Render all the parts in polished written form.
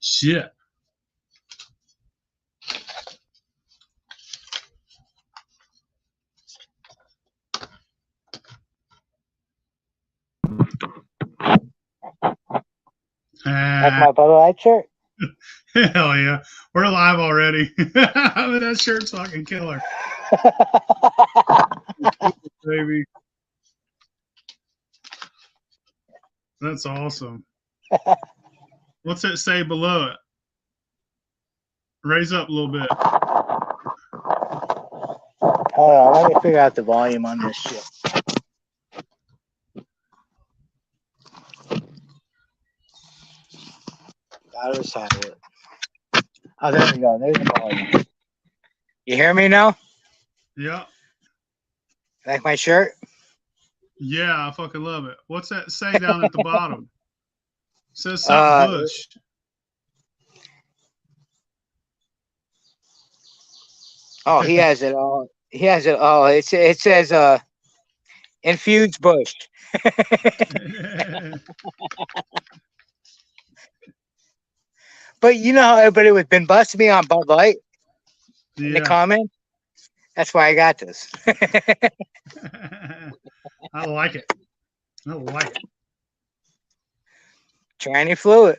Shit. That's my Bud Light shirt. Hell yeah. We're live already. That shirt's fucking killer. Baby. That's awesome. What's it say below it? Raise up a little bit. Hold on, let me figure out the volume on this shit. Gotta recycle it. Oh, there we go. There's the volume. You hear me now? Yeah. Like my shirt? Yeah, I fucking love it. What's that say down at the bottom? It says something Bush. Oh, he has it all. He has it all. It says infused Bush. But you know how everybody was been busting me on Bud Light in the comments? That's why I got this. I like it. I like it. Tranny fluid.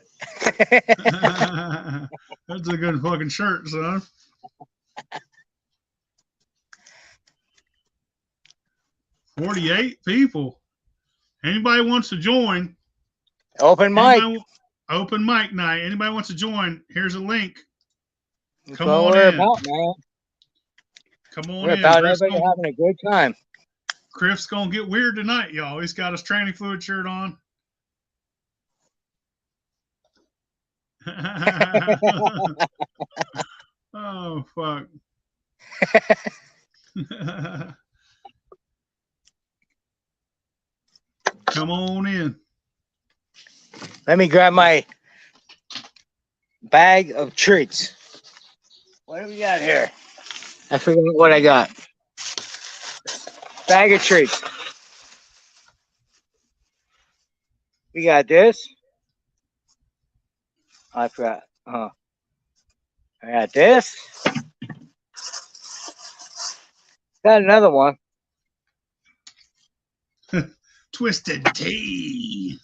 That's a good fucking shirt, son. $48 people. Anybody wants to join? Open mic. Open mic night. Anybody wants to join? Here's a link. That's Come on in. About, man. Come on we're in. About everybody having a good time. Griff's gonna get weird tonight, y'all. He's got his tranny fluid shirt on. Oh fuck. Come on in. Let me grab my bag of treats. What do we got here? I forget what I got. Bag of treats. We got this. I forgot. I got this. Got another one. Twisted tea.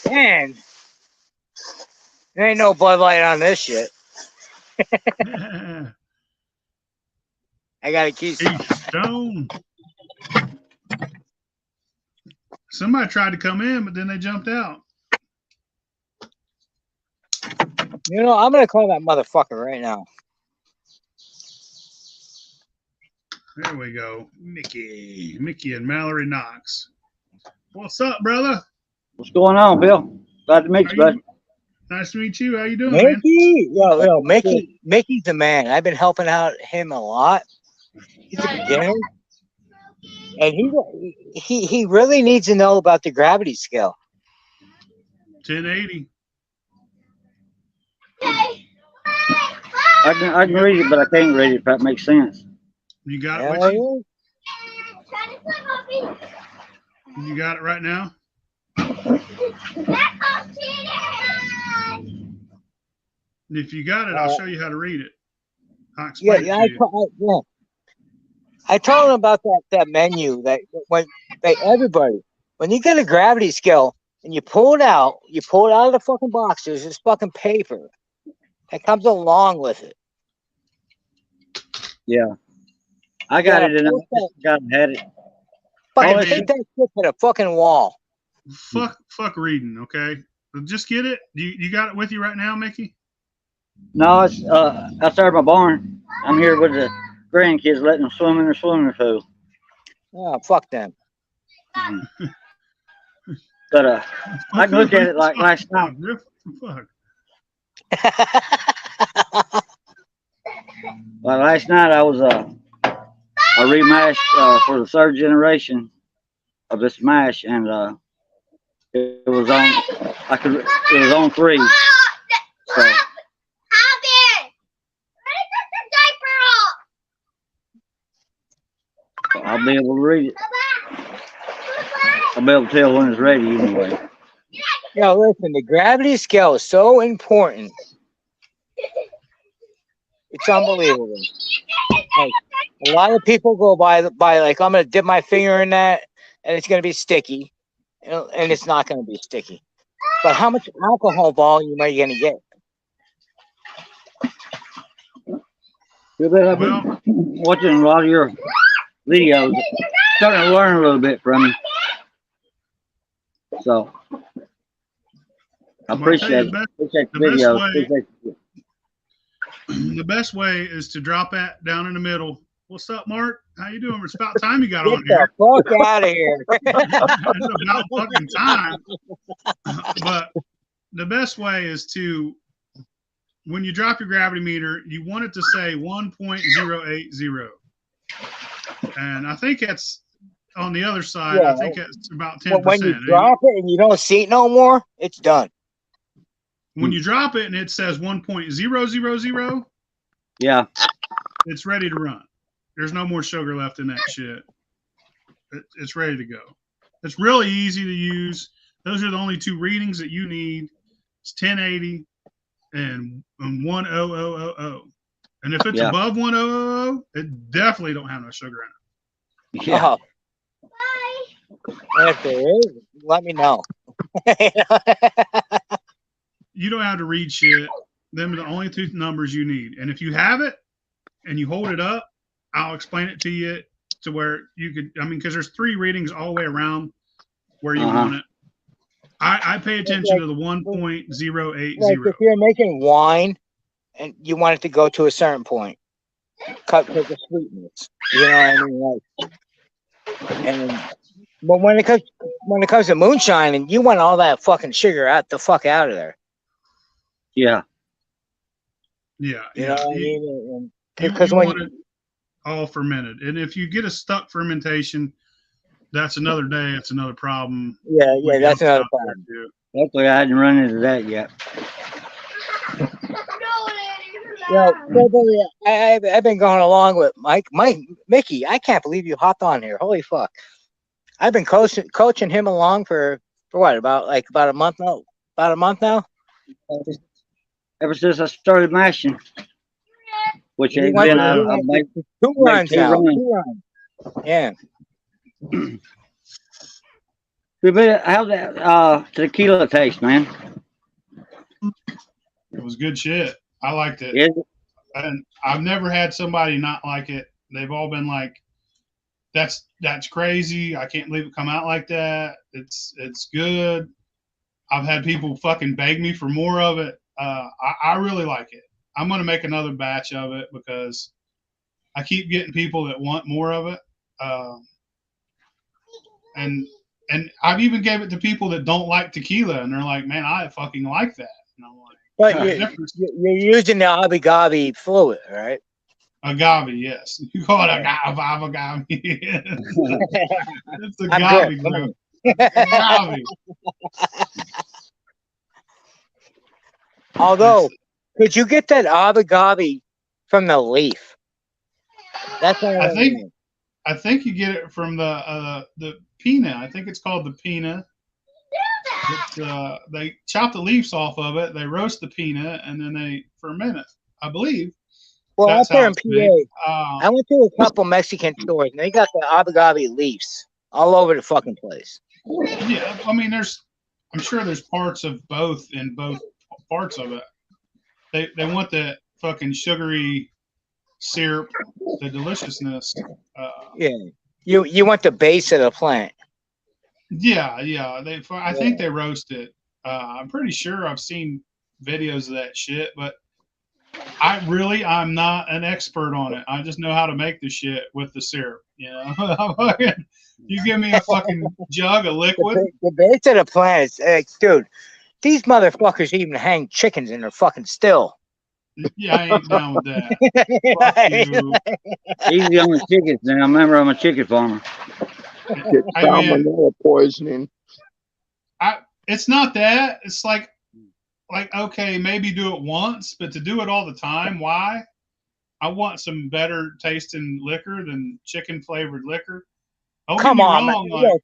Man, there ain't no Bud Light on this shit. I gotta keep Stone. Somebody tried to come in, but then they jumped out. You know, I'm gonna call that motherfucker right now. There we go. Mickey and Mallory Knox. What's up, brother? What's going on, Bill? Glad to meet you, bud. Nice to meet you. How you doing, Mickey? Man? Yo, Mickey's the man. I've been helping out him a lot. He's a beginner. And he really needs to know about the gravity scale. 1080. I can read it, but I can't read it if that makes sense. You got it with you? You got it right now? If you got it, I'll show you how to read it. I'll explain it to you. I told him about that menu that everybody, when you get a gravity scale and you pull it out of the fucking box, there's this fucking paper that comes along with it. Yeah. I got it and I had it. Fucking take that shit to the fucking wall. Fuck reading, okay? Just get it. You got it with you right now, Mickey? No, it's outside my barn. I'm here with the grandkids, letting them swim in their swimming pool. Oh, fuck them. But I can look at it like last night. Fuck. Well, last night I was I remashed for the third generation of this mash, and it was on 3. So, I'll be able to read it. I'll be able to tell when it's ready anyway. Yo, listen, the gravity scale is so important. It's unbelievable. Like, a lot of people go by like, I'm gonna dip my finger in that, and it's gonna be sticky, and it's not gonna be sticky. But how much alcohol volume are you gonna get? I've been Well, watching a lot of your videos, starting to learn a little bit from you. So I well, I tell you, appreciate it. Appreciate the the best videos. way, Appreciate it. the best way is to drop that down in the middle. What's up, Mark? How you doing? It's about time you got Get on the here. fuck out of here! It's about fucking time. But the best way is to, when you drop your gravity meter, you want it to say 1.080. And I think it's on the other side. I Yeah. think it's about When you 10%. drop it and you don't see it no more, it's done. When you drop it and it says 1.000, Yeah. it's ready to run. There's no more sugar left in that shit. It's ready to go. It's really easy to use. Those are the only two readings that you need. It's 1080 and 10000. And if it's Yeah. above 1000, it definitely don't have no sugar in it. Yeah. And if there is, let me know. You don't have to read shit. Them are the only two numbers you need. And if you have it and you hold it up, I'll explain it to you to where you could, I mean, because there's three readings all the way around where you want it. I pay attention to the 1.080. Like if you're making wine and you want it to go to a certain point, cut for the sweetness. You know what I mean? But when it comes to moonshine, and you want all that fucking sugar out the fuck out of there. Yeah. Yeah. You know what I mean? Because you want it all fermented. And if you get a stuck fermentation, that's another day. It's another problem. Yeah, that's another problem. Luckily, I hadn't run into that yet. Yeah, I've been going along with Mickey. I can't believe you hopped on here. Holy fuck! I've been coaching him along for what, about a month now. About a month now. Ever since I started mashing, which has I've made two runs now. runs. 2 runs. Yeah. How's that tequila taste, man? It was good shit. I liked it. Yeah. And I've never had somebody not like it. They've all been like, that's crazy. I can't believe it come out like that. It's good. I've had people fucking beg me for more of it. I really like it. I'm going to make another batch of it because I keep getting people that want more of it. And I've even gave it to people that don't like tequila, and they're like, man, I fucking like that. And I'm like, but you're using the agave fluid, right? Agave, yes. You call it agave. It's agave, bro. Agave. Although, could you get that agave from the leaf? That's what I think you get it from the pina. I think it's called the pina. They chop the leaves off of it, they roast the pina, and then they ferment it, I believe. Well, up there in PA, I went to a couple Mexican stores, and they got the agave leaves all over the fucking place. Yeah, I mean, I'm sure there's parts of both in both parts of it. They want that fucking sugary syrup, the deliciousness. Yeah, you want the base of the plant. Yeah. I think they roast it. I'm pretty sure I've seen videos of that shit, but I'm not an expert on it. I just know how to make the shit with the syrup. You know, you give me a fucking jug of liquid. The base of the plant is, dude. These motherfuckers even hang chickens in their fucking still. Yeah, I ain't down with that. Fuck you. Easy on the chickens, man. I remember I'm a chicken farmer. Get salmonella poisoning. It's not that. It's like okay, maybe do it once, but to do it all the time, why? I want some better tasting liquor than chicken flavored liquor. Come on, man.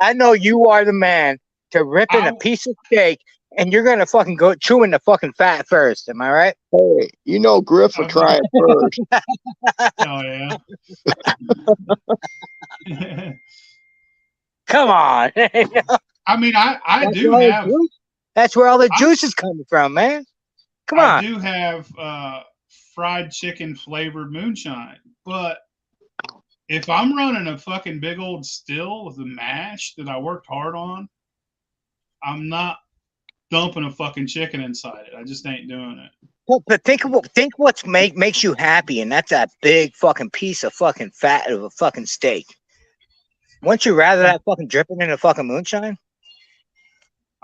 I know you are the man to ripping a piece of steak, and you're gonna fucking go chewing the fucking fat first. Am I right? Hey, you know Griff will try it first. Oh yeah. Come on. I mean, I That's do where all the have juice- that's where all the juice is coming from, man. Come I on. do have fried chicken flavored moonshine, but if I'm running a fucking big old still with a mash that I worked hard on, I'm not dumping a fucking chicken inside it. I just ain't doing it. But think what's makes you happy, and that's that big fucking piece of fucking fat of a fucking steak. Wouldn't you rather that fucking dripping in a fucking moonshine?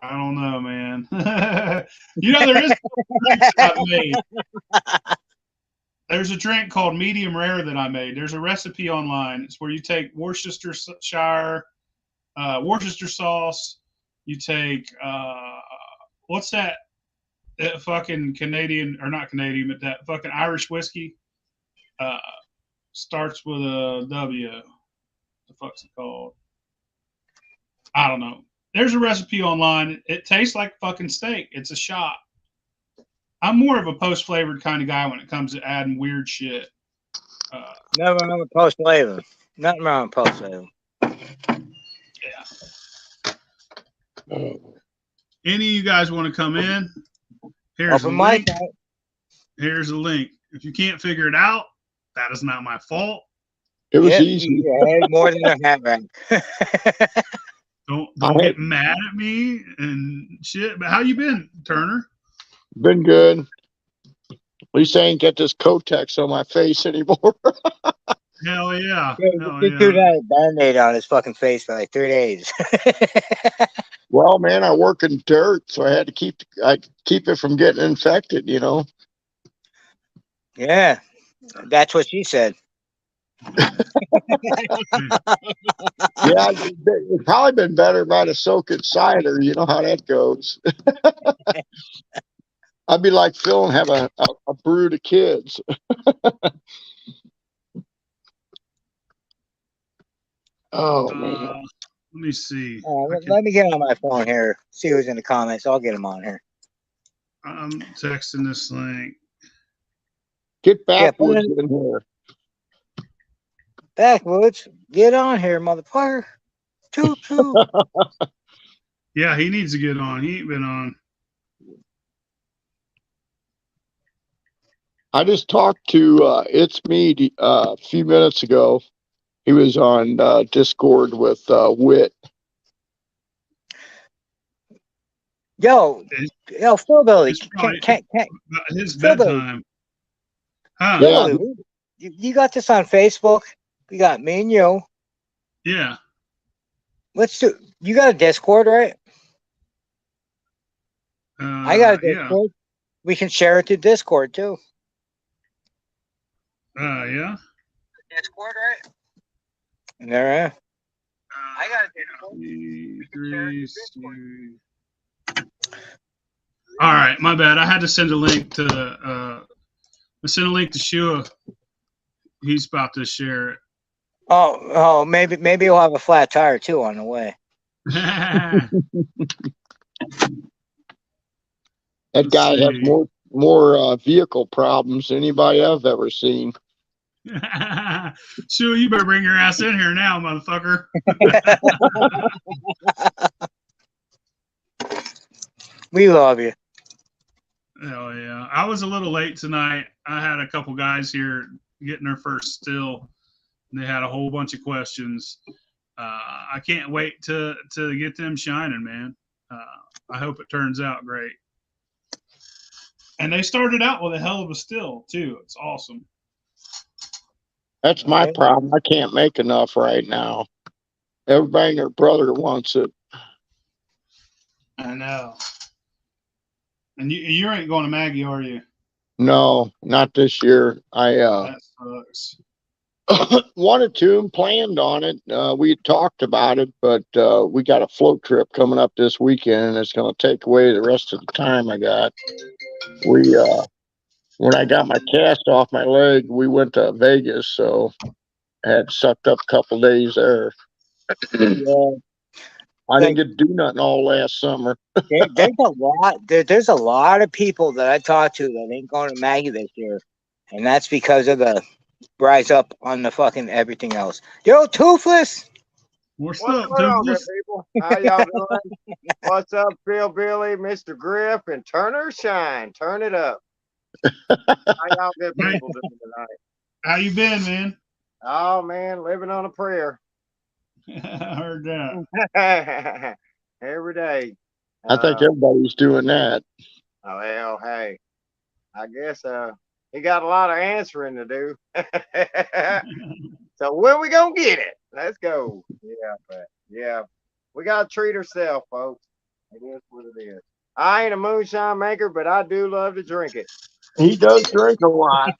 I don't know, man. You know, there is drinks I've made. There's a drink called medium rare that I made. There's a recipe online. It's where you take Worcestershire, Worcester sauce. You take what's that? That fucking Canadian or not Canadian, but that fucking Irish whiskey. Starts with a W. What the fuck's it called? I don't know. There's a recipe online. It tastes like fucking steak. It's a shot. I'm more of a post flavored kind of guy when it comes to adding weird shit. Never wrong with post flavor. Nothing wrong with post flavor. Yeah. Any of you guys want to come in? Here's Open a link. mic. Here's a link. If you can't figure it out, that is not my fault. It was easy. You had more than a hat rack. Don't get mad at me and shit. But how you been, Turner? Been good. At least I ain't got this Kotex on my face anymore. Hell yeah. Hell He yeah. threw that Band-Aid on his fucking face for like 3 days. Well, man, I work in dirt, so I had to keep it from getting infected, you know. Yeah, that's what she said. Yeah, it's probably been better if I'd have soaked it cider. You know how that goes. I'd be like Phil and have a brood of kids. Oh, man. Let me see. Let me get on my phone here. See who's in the comments. I'll get him on here. I'm texting this link. Get Backwoods in here. Backwoods, get on here, motherfucker. Toot toot. Yeah, he needs to get on. He ain't been on. I just talked to It's Me a few minutes ago. He was on Discord with Wit. Yo, Phil Billy, can't his Phil bedtime. Huh? Yeah. Billy, you got this on Facebook. We got me and you. Yeah. Let's do. You got a Discord, right? I got a Discord. Yeah. We can share it to Discord too. Yeah. Discord, right? There. I got a Discord. All right, my bad. I had to send a link to. I sent a link to Shua. He's about to share it. Oh, maybe he'll have a flat tire too on the way. That guy has more vehicle problems than anybody I've ever seen. Shua, you better bring your ass in here now, motherfucker. We love you. Hell yeah. I was a little late tonight. I had a couple guys here getting their first still. They had a whole bunch of questions. I can't wait to get them shining, man. I hope it turns out great. And they started out with a hell of a still, too. It's awesome. That's my problem. I can't make enough right now. Everybody and their brother wants it. I know. And you ain't going to Maggie, are you? No, not this year. That sucks. Wanted to and planned on it. We talked about it, but we got a float trip coming up this weekend, and it's going to take away the rest of the time I got. When I got my cast off my leg, we went to Vegas, so I had sucked up a couple days there. Yeah. I didn't get to do nothing all last summer. There's a lot of people that I talk to that ain't going to Maggie this year, and that's because of the rise up on the fucking everything else. Yo, Toothless. What's What's up, going on, good Toothless? people? How y'all doing? What's up, Phil Billy, Mr. Griff, and Turner Shine? Turn it up. How y'all good people doing tonight? How you been, man? Oh man, living on a prayer. I heard that. Every day. I think everybody's doing that. Oh well, hey. I guess he got a lot of answering to do. So when we gonna get it? Let's go. Yeah, but yeah. We gotta treat ourselves, folks. It is what it is. I ain't a moonshine maker, but I do love to drink it. He does drink a lot.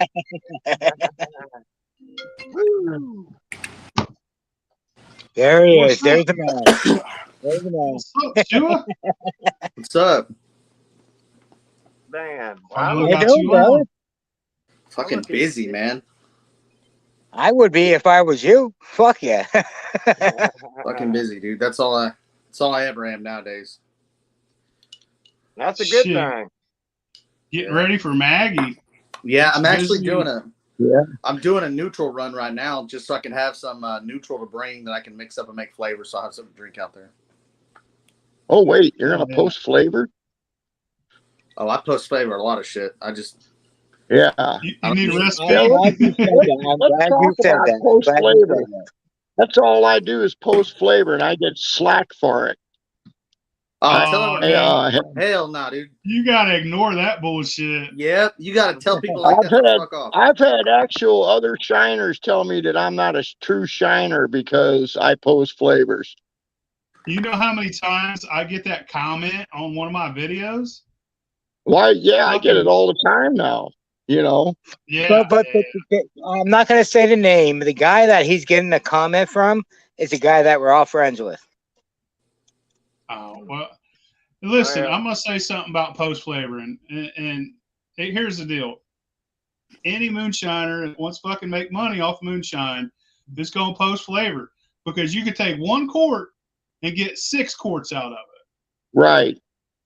Woo. There he is. What's There's up? the man. There's the man. What's up, Shua? What's up? Man, I know How you about doing, you brother? on. Fucking busy, man. I would be if I was you. Fuck yeah. Fucking busy, dude. That's all I ever am nowadays. That's a good Shit. thing. Getting ready for Maggie. Yeah, It's I'm actually busy. I'm doing a neutral run right now just so I can have some neutral to bring that I can mix up and make flavor so I have something to drink out there. Oh wait, you're gonna Yeah. post flavor? Oh, I post flavor a lot of shit. I just Yeah. You need a I'm recipe? glad you said that. I'm Let's glad talk you said about that. I'm post glad you flavor. said that. That's all I do is post flavor, and I get slack for it. tell everyone, man. hell nah, dude. You gotta ignore that bullshit. Yep, you gotta tell people like that to fuck off. I've had actual other shiners tell me that I'm not a true shiner because I post flavors. You know how many times I get that comment on one of my videos? Why? Yeah, I get Fucking- it all the time now. You know. Yeah. But I'm not going to say the name. The guy that he's getting a comment from is a guy that we're all friends with. Oh, well, listen, Well. I'm going to say something about post flavoring. And here's the deal. Any moonshiner that wants to fucking make money off moonshine is going to post flavor because you could take 1 quart and get 6 quarts out of it. Right.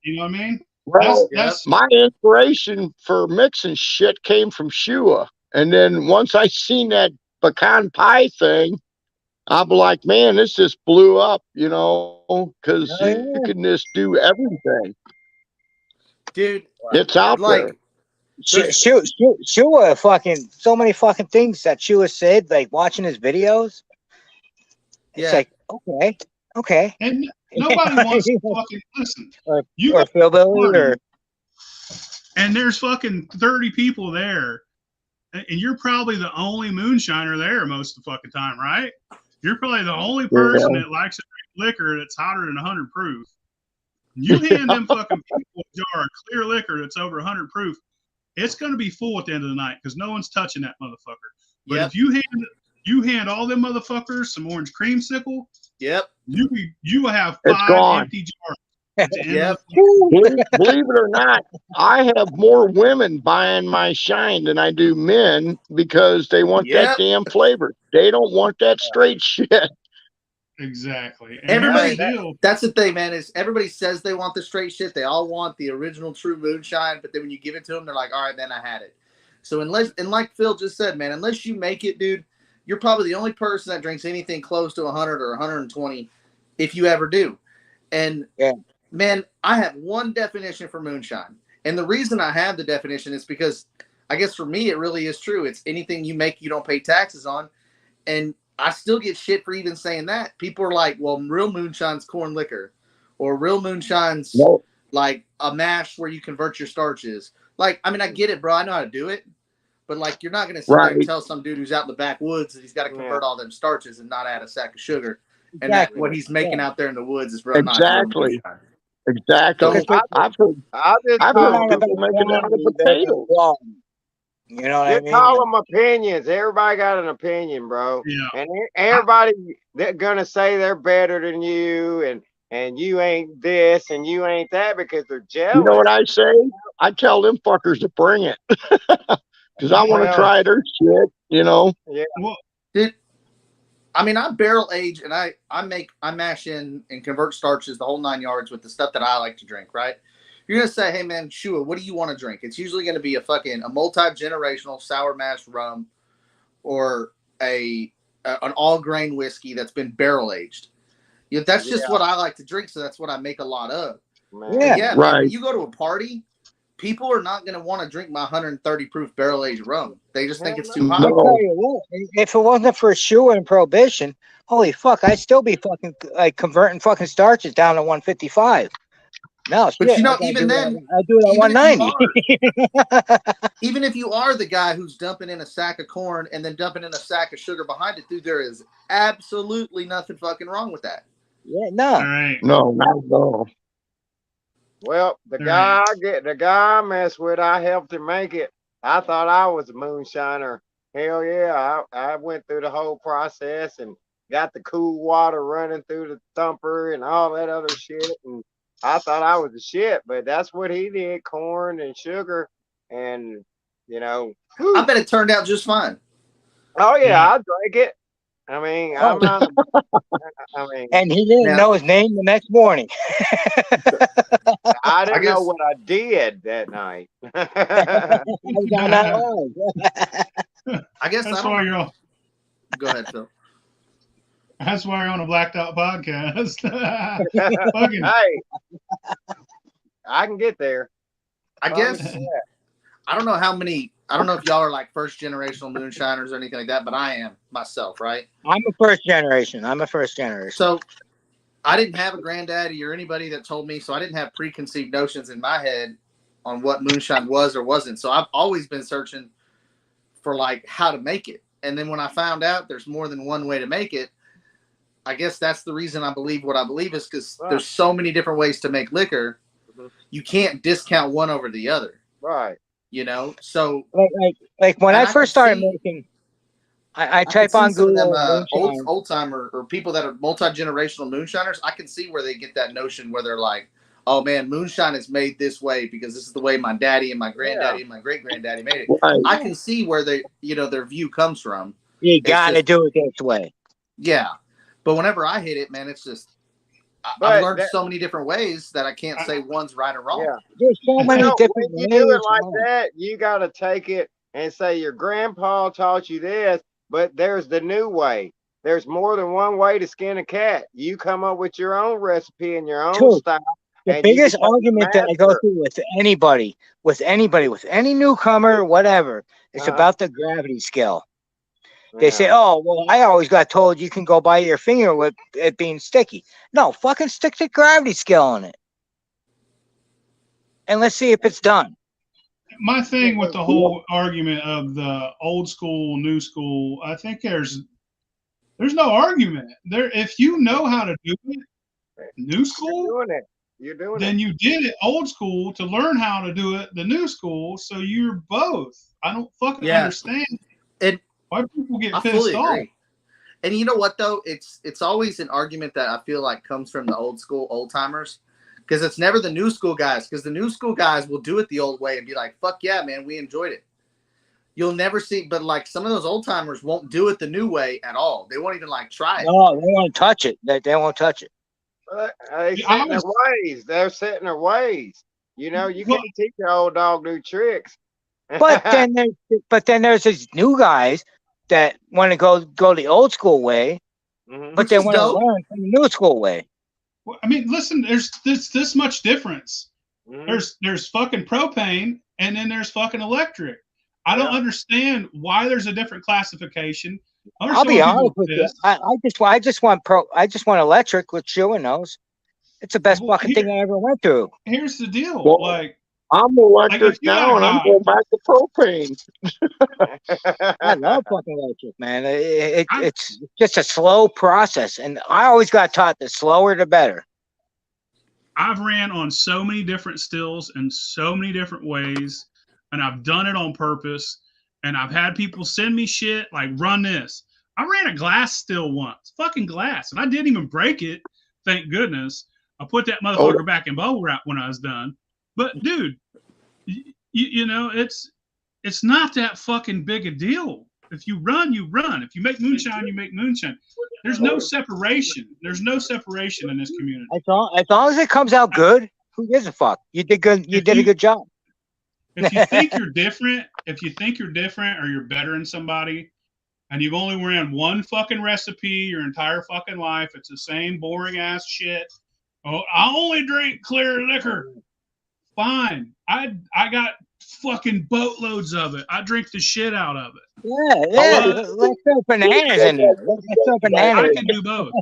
You know what I mean? Well, That's my inspiration for mixing shit came from Shua. And then once I seen that pecan pie thing, I'm like, man, this just blew up, you know, because you can just do everything. Dude, It's out there. Shua fucking so many fucking things that Shua said, like watching his videos. It's like, okay. And nobody wants to fucking listen. You or Phil Billy or and there's fucking 30 people there, and you're probably the only moonshiner there most of the fucking time, right? You're probably the only person that likes to drink liquor that's hotter than 100 proof. You hand them fucking people a jar of clear liquor that's over 100 proof, it's going to be full at the end of the night because no one's touching that motherfucker. But if you hand all them motherfuckers some orange creamsicle, you will have 5 empty jars. Believe it or not, I have more women buying my shine than I do men because they want that damn flavor. They don't want that straight shit. Exactly. And everybody, that's the thing, man, is everybody says they want the straight shit. They all want the original true moonshine, but then when you give it to them, they're like, all right, then I had it. So and like Phil just said, man, unless you make it, dude, you're probably the only person that drinks anything close to 100 or 120 if you ever do. And man, I have one definition for moonshine. And the reason I have the definition is because I guess for me, it really is true. It's anything you make, you don't pay taxes on. And I still get shit for even saying that. People are like, well, real moonshine's corn liquor, or real moonshine's like a mash where you convert your starches. Like, I mean, I get it, bro. I know how to do it. But like, you're not going to sit there and tell some dude who's out in the backwoods that he's got to convert all them starches and not add a sack of sugar. And that what he's making out there in the woods is real not real moonshine. Exactly. So I've heard people making it out of potatoes. You know what I mean? Call them opinions. Everybody got an opinion, bro. Yeah. And everybody they're gonna say they're better than you, and you ain't this and you ain't that because they're jealous. You know what I say? I tell them fuckers to bring it because I want to try their shit. You know. Yeah. Well, I mean, I barrel age and I mash in and convert starches the whole 9 yards with the stuff that I like to drink, right? You're gonna say, hey man, Shua, what do you want to drink? It's usually gonna be a multi-generational sour mash rum or an all grain whiskey that's been barrel aged. That's just what I like to drink, so that's what I make a lot of. Man. Yeah, Right. man, when you go to a party, people are not going to want to drink my 130 proof barrel aged rum. They just think it's too hot. I'll tell you what, if it wasn't for Shua and Prohibition, holy fuck, I'd still be fucking like converting fucking starches down to 155. No, But shit, you know, even then, I do it at 190. Even if you are the guy who's dumping in a sack of corn and then dumping in a sack of sugar behind it, dude, there is absolutely nothing fucking wrong with that. Yeah, no. All right. No, not at all. Well, the guy I mess with, I helped him make it. I thought I was a moonshiner. Hell yeah, I went through the whole process and got the cool water running through the thumper and all that other shit. And I thought I was the shit, but that's what he did: corn and sugar, and you know. I bet it turned out just fine. Oh yeah, I drank it. I mean, I'm not. I mean, and he didn't know his name the next morning. I didn't know what I did that night. I guess that's why you're on. Go ahead, Phil. That's why you're on a Blacked Out podcast. Hey, I can get there. I guess. I don't know how many. I don't know if y'all are like first generational moonshiners or anything like that, but I am myself, right? I'm a first generation. So I didn't have a granddaddy or anybody that told me, so I didn't have preconceived notions in my head on what moonshine was or wasn't. So I've always been searching for like how to make it. And then when I found out there's more than one way to make it, I guess that's the reason I believe what I believe is because there's so many different ways to make liquor. You can't discount one over the other. Right. You know, so like when I first started making, I type on Google old timer or people that are multi-generational moonshiners. I can see where they get that notion where they're like, "Oh man, moonshine is made this way because this is the way my daddy and my granddaddy and my great granddaddy made it." Right. I can see where they, their view comes from. You got to do it this way. Yeah, but whenever I hit it, man, it's just. I've learned so many different ways that I can't say one's right or wrong. Yeah. There's so many different ways. When you do it like that, you got to take it and say your grandpa taught you this, but there's the new way. There's more than one way to skin a cat. You come up with your own recipe and your own style. The biggest argument that I go through with anybody, with any newcomer, whatever, it's about the gravity scale. They say, "Oh, well, I always got told you can go by your finger with it being sticky." No, fucking stick the gravity scale on it, and let's see if it's done. My thing with the whole argument of the old school, new school, I think there's no argument there. If you know how to do it, new school, you're doing then you did it old school to learn how to do it the new school. So you're both. I don't fucking understand. Why people get pissed off? Agree. And you know what though? It's always an argument that I feel like comes from the old school old timers, because it's never the new school guys. Because the new school guys will do it the old way and be like, "Fuck yeah, man, we enjoyed it." You'll never see, but like some of those old timers won't do it the new way at all. They won't even like try it. No, they won't touch it. They won't touch it. They set in their ways. They're set in their ways. You can't teach your old dog new tricks. But then there's these new guys that want to go the old school way, but they want to learn from the new school way. Well, I mean, listen, there's this much difference. There's fucking propane, and then there's fucking electric. I don't understand why there's a different classification. I'll be honest with you. I just want electric, which Shua knows. It's the best fucking thing I ever went through. Here's the deal, well, I'm electric now, and I'm going back to propane. I love fucking electric, man. It's just a slow process, and I always got taught the slower the better. I've ran on so many different stills in so many different ways, and I've done it on purpose, and I've had people send me shit like, "Run this." I ran a glass still once, fucking glass, and I didn't even break it, thank goodness. I put that motherfucker back in bubble wrap when I was done. But dude, it's not that fucking big a deal. If you run, you run. If you make moonshine, you make moonshine. There's no separation. There's no separation in this community. As long as it comes out good, who gives a fuck? You did good. You did a good job. If you think you're different, or you're better than somebody, and you've only ran one fucking recipe your entire fucking life, it's the same boring ass shit. Oh, I only drink clear liquor. Fine. I got fucking boatloads of it. I drink the shit out of it. Yeah. Let's throw bananas in there. Let's throw bananas. I can do both.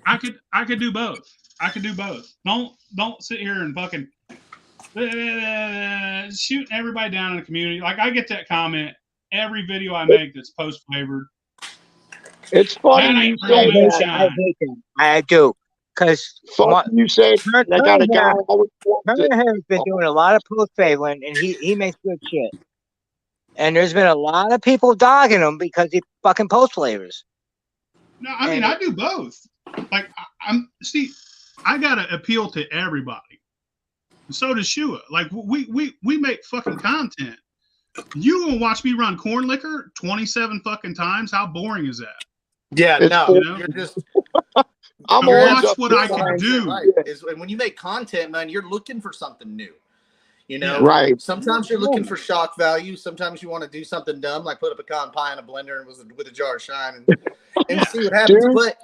I could do both. I could do both. Don't sit here and fucking shooting everybody down in the community. Like, I get that comment every video I make that's post flavored. It's funny you say that. I hate that. I do. Because you say I got a guy. Turner has been doing a lot of post flavoring, and he makes good shit. And there's been a lot of people dogging him because he fucking post flavors. No, I mean, I do both. Like, I gotta appeal to everybody. And so does Shua. Like, we make fucking content. You gonna watch me run corn liquor 27 fucking times? How boring is that? Yeah, you're just. Watch what I can do. Right. When you make content, man, you're looking for something new. You know, right? Sometimes you're looking for shock value. Sometimes you want to do something dumb, like put a pecan pie in a blender and with a jar of shine and see what happens. Dude, but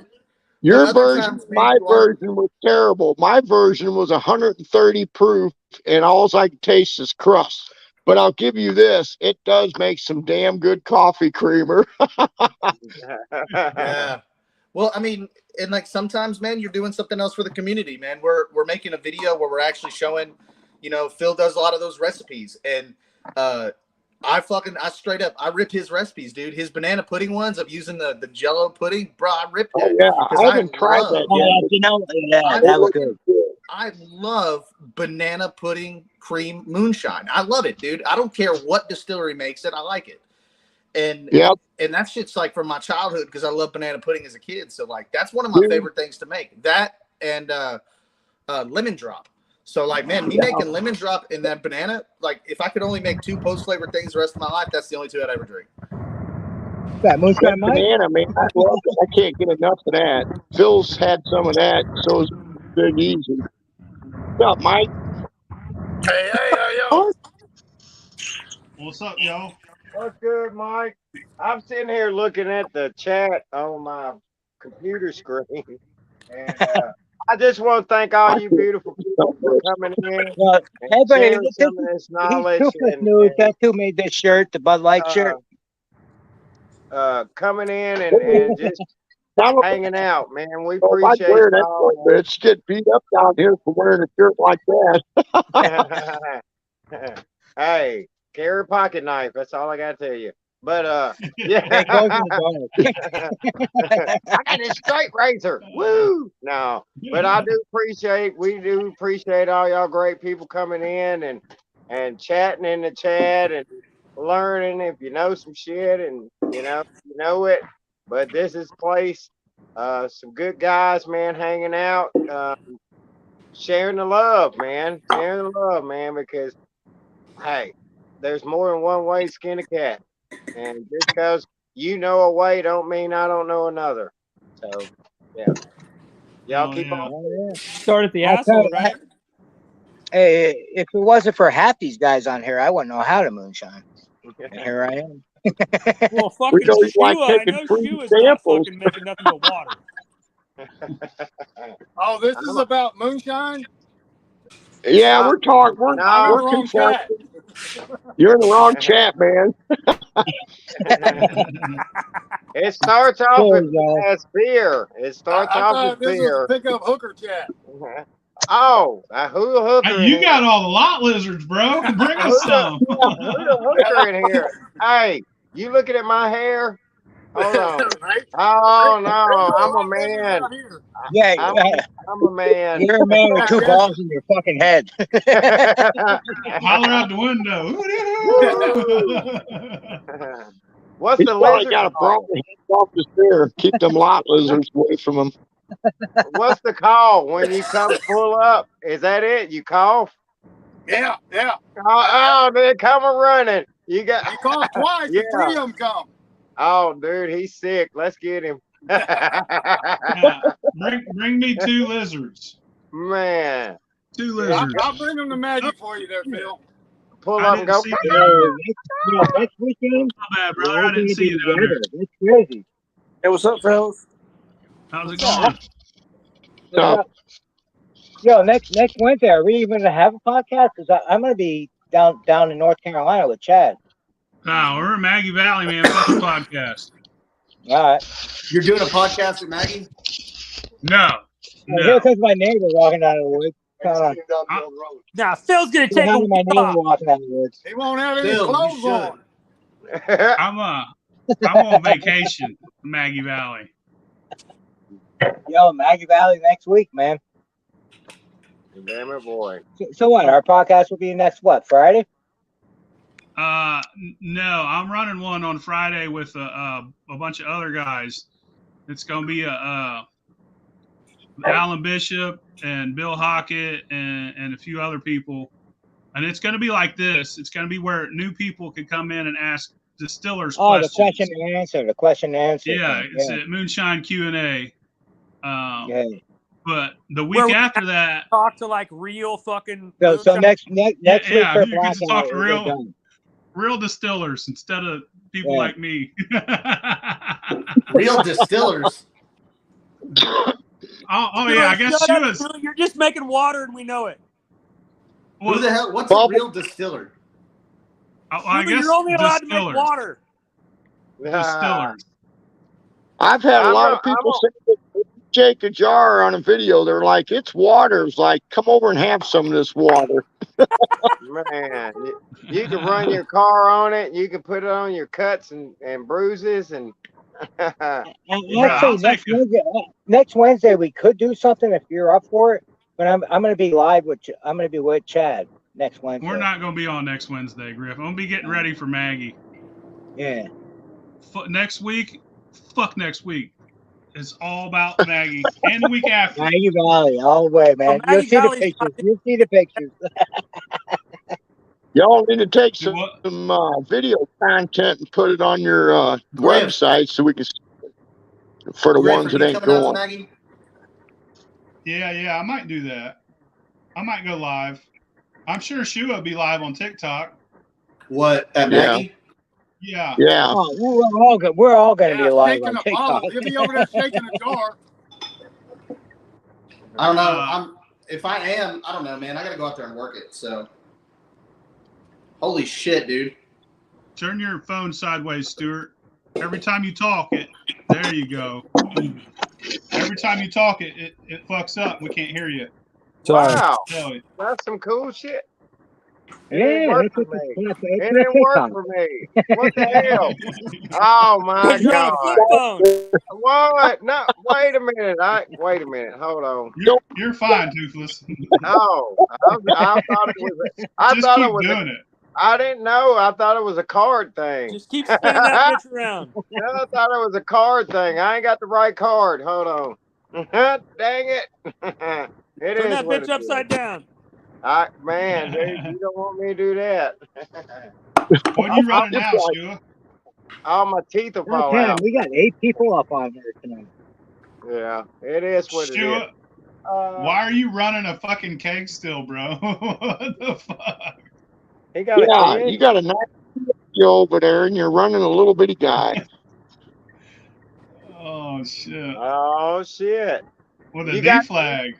your version, my version was terrible. My version was 130 proof, and all I can taste is crust. But I'll give you this: it does make some damn good coffee creamer. Yeah. Well, I mean, and like sometimes, man, you're doing something else for the community, man. We're making a video where we're actually showing, you know, Phil does a lot of those recipes, and I straight up, I rip his recipes, dude. His banana pudding ones of using the Jello pudding, bro. I ripped it. Oh yeah, I haven't tried that yet. You know, that was good. I love banana pudding cream moonshine. I love it, dude. I don't care what distillery makes it. I like it. And and that shit's like from my childhood because I love banana pudding as a kid. So like that's one of my favorite things to make. That and lemon drop. So like, man, me making lemon drop and that banana, like if I could only make 2 post flavored things the rest of my life, that's the only 2 I'd ever drink. That moonshine, banana, man. I can't get enough of that. Phil's had some of that, so it's Big Easy. What's up, Mike? Hey, yo. What's up, y'all? What's good, Mike? I'm sitting here looking at the chat on my computer screen, and I just want to thank all you beautiful people for coming in and sharing some of this knowledge. That's who made this shirt, the Bud Light shirt. Coming in and just hanging out, man. We appreciate it. It's get beat up down here for wearing a shirt like that. Hey, carry a pocket knife. That's all I got to tell you. But yeah, I got this straight razor. Woo! No, but we do appreciate all y'all great people coming in and chatting in the chat and learning if you know some shit and you know it. But this is place. Some good guys, man, hanging out, sharing the love, man. Because hey, there's more than one way to skin a cat. And just because you know a way don't mean I don't know another. So, yeah. Y'all keep on. Start at the asshole, right? Hey, if it wasn't for half these guys on here, I wouldn't know how to moonshine. And here I am. Well, fucking Shua, I know Shua's not fucking making nothing but water. Oh, this is about moonshine? Yeah, we're talking. We're wrong chat. You're in the wrong chat, man. It starts off as beer. It starts off as beer. Pick up hooker chat. Oh, a hooker. You got all the lot lizards, bro. Bring us some. Who's a hooker in here? Hey, you looking at my hair? Hold on. Oh no, I'm a man. Yeah, I'm a man. You're a man with 2 balls in your fucking head. Holler out the window. What's the lizard? Got a problem off the stair. Keep them lot lizards away from them. What's the call when you come pull up? Is that it? You cough? Yeah. Oh, they come a running. You coughed twice. Yeah. 3 of them come. Oh, dude, he's sick. Let's get him. Yeah. Bring me 2 lizards. Man, 2 Yeah, lizards. I'll bring them to Maggie for you there, Phil. pull I up and didn't go. see you. Next weekend, My bad, we're brother. all I didn't gonna see be you down there. together. That's crazy. Hey, what's up, fellas? How's it What's up? going? So, Yo, next Wednesday, are we even gonna have a podcast? Because I'm gonna be down in North Carolina with Chad. Oh, we're in Maggie Valley, man. Fuck the podcast. All right. You're doing a podcast with Maggie? No. Here comes my neighbor walking down the woods. Now, Phil's going to Say take hi a to my week neighbor off. walking down the woods. He won't have any Phil, you clothes should. on. I'm on vacation in Maggie Valley. Yo, Maggie Valley next week, man. Damn it, boy. So what? Our podcast will be next Friday? No, I'm running one on Friday with a bunch of other guys. It's gonna be Alan Bishop and Bill Hockett and a few other people, and it's gonna be like this. It's gonna be where new people can come in and ask distillers questions. The question and answer. Yeah, thing. it's a moonshine Q&A. Yeah. But the Where week we after that, talk to like real fucking. So next week yeah, for you can Blackout, just talk to we're done. real distillers instead of people Yeah. like me. Real distillers. Oh yeah, I guess she was. You're just making water and we know it. Who the hell? What's a real distiller? I guess you're only allowed to make distillers. water. Distillers. I've had a lot of people say that Jake a jar on a video. They're like, it's water. It's like, come over and have some of this water. Man, you can run your car on it. You can put it on your cuts and bruises and. Actually, next Wednesday we could do something if you're up for it. But I'm going to be live with Chad next Wednesday. We're not going to be on next Wednesday, Griff. I'm going to be getting ready for Maggie. Yeah. Next week, fuck next week. It's all about Maggie. And the week after. Maggie Valley, all the way, man. You'll see the pictures. You'll see the pictures. Y'all need to take some video content and put it on your website so we can for the ones that ain't going. Yeah, I might do that. I might go live. I'm sure Shua will be live on TikTok. What, at Maggie? Yeah. Yeah. Oh, we're all going to be live on TikTok. You'll be over there shaking a jar. I don't know. If I am, I don't know, man. I got to go out there and work it. So, holy shit, dude. Turn your phone sideways, Stuart. Every time you talk, there you go. Every time you talk, it fucks up. We can't hear you. Wow, that's some cool shit. It didn't work for me. It didn't work for me. What the hell? Oh my God! What? No, wait a minute. Wait a minute. Hold on. You're fine, Toothless. No, I thought it was. I thought it was doing it. I didn't know. I thought it was a card thing. Just keep spinning that bitch around. No, I thought it was a card thing. I ain't got the right card. Hold on. Dang it. Turn that bitch upside down. Man, dude, you don't want me to do that. What are you running now, Shua? All my teeth will fall out. We got 8 people up on here tonight. Yeah, it is what it is. Why are you running a fucking keg still, bro? What the fuck? You got a nice over there, and you're running a little bitty guy. Oh shit! Oh shit! With a D flag.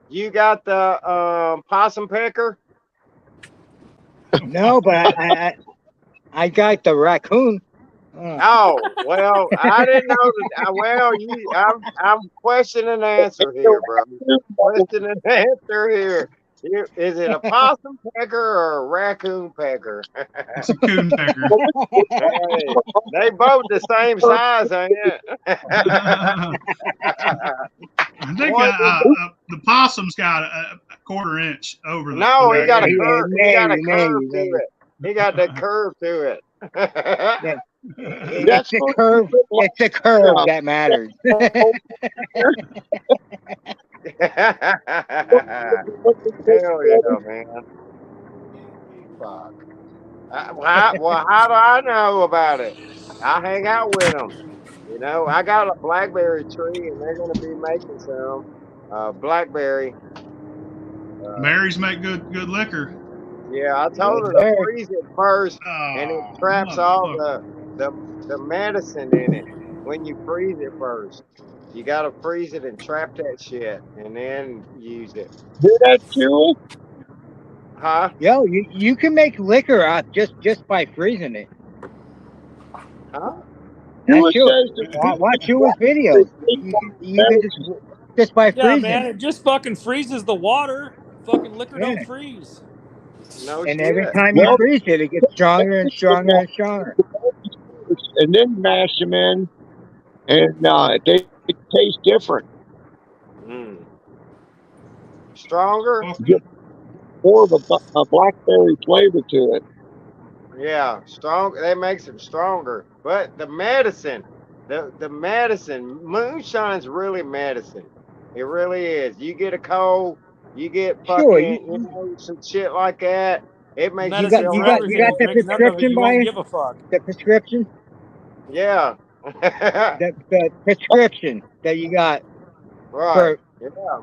You got the possum pecker? No, but I got the raccoon. Oh well, I didn't know that. Well, I'm question and answer here, bro. Question and answer here. Is it a possum pecker or a raccoon pecker? It's a coon pecker. Hey, they both the same size, ain't it? I think the possum's got a quarter inch over the. No, he got a curve. He got a curve to it. He got that curve to it. It's the curve. It's the curve that matters. Hell yeah, man. Fuck. Well, how do I know about it? I hang out with them. You know, I got a blackberry tree, and they're gonna be making some blackberry. Berries make good liquor. Yeah, I told her to Blackberry. freeze it first, and it Oh, traps all motherfucker. the medicine in it when you freeze it first. You gotta freeze it and trap that shit, and then use it. Hear that, Chewy? Huh? Yo, you can make liquor out just by freezing it. Huh? That's Chewy true. says that Watch Chewy's videos. You can just by Yeah, freezing. man, it just fucking freezes the water. Fucking liquor Yeah. don't freeze. No And shit. every time you Well, freeze it, it gets stronger and stronger and stronger. and then mash them in, and they taste different. Mm. Stronger? Fuck. Get more of a blackberry flavor to it. Yeah, strong. That makes them stronger. But the medicine, the medicine, moonshine's really medicine. It really is. You get a cold, you get Sure, fucking, some shit like that. It makes you Medicine feel for right. everything. You the drink enough of it, prescription you won't by give a fuck. the prescription Yeah. the prescription that you got Right. for Yeah.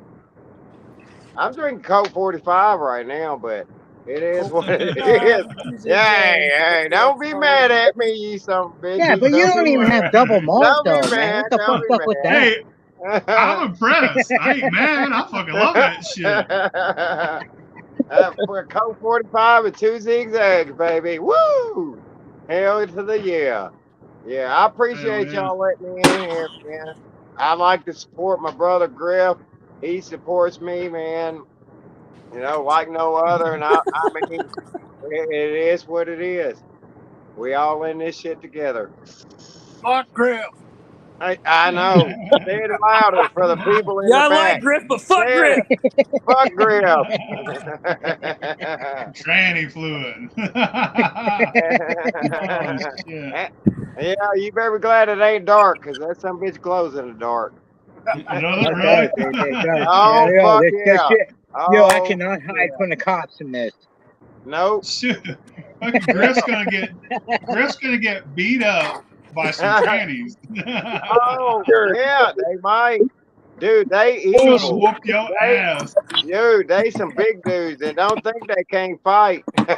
I'm drinking Coke 45 right now, but it is Coke what it 45, is. two Yeah, zigzags, hey, don't be mad at me, you some yeah, bitches. but you Don't don't be even mad. have double malt Don't be though, man. mad. What the Don't fuck with that? Hey, be mad. I'm impressed. I ain't mad. I fucking love that shit. For Coke 45 and two zigzags, baby. Woo! Hell to the yeah. Yeah, I Hell appreciate yeah. y'all letting me in here, man. I like to support my brother Griff. He supports me, man. You know, like no other. And I mean, it is what it is. We all in this shit together. Fuck Griff. I know. Say it louder for the people in Yeah, the I like back. Griff, but fuck Say Griff. it. Fuck Griff. Tranny fluid. Oh shit. Yeah, you better be glad it ain't dark, cause that some bitch glows in the dark. Does it It really? does. It does. Oh Yeah, fuck this yeah. shit. Yo, I Oh cannot hide from the cops in this. nope. Shit. Fucking Griff's gonna get beat up by some trannies. Oh Sure. yeah, they might. Dude, they Trying to evil. whoop your They ass. dude, they some big dudes that don't think they can't fight. They're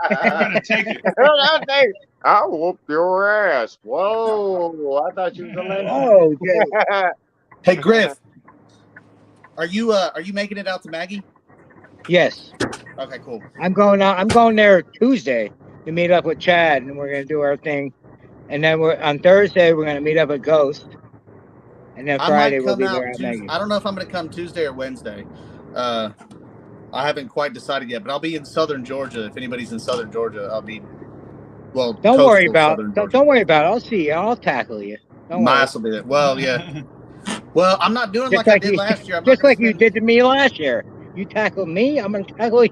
gonna take it. I think I'll whoop your ass. Whoa, I thought you was a lesbian. Oh, dude. Hey Griff, are you making it out to Maggie? Yes. Okay, cool. I'm going there Tuesday to meet up with Chad, and we're gonna do our thing. And then on Thursday we're gonna meet up at Ghost. And then I Friday might we'll come be out there at Tuesday. Maggie. I don't know if I'm going to come Tuesday or Wednesday. I haven't quite decided yet, but I'll be in Southern Georgia. If anybody's in Southern Georgia, I'll be. Well, Don't worry coastal about Southern Georgia. don't worry about it. I'll see you. I'll tackle you. Don't worry. Miles will be there. Well, yeah. Well, I'm not doing Just like I like did you, last year. I'm just not gonna like you did to me last year. You tackled me, I'm gonna tackle you.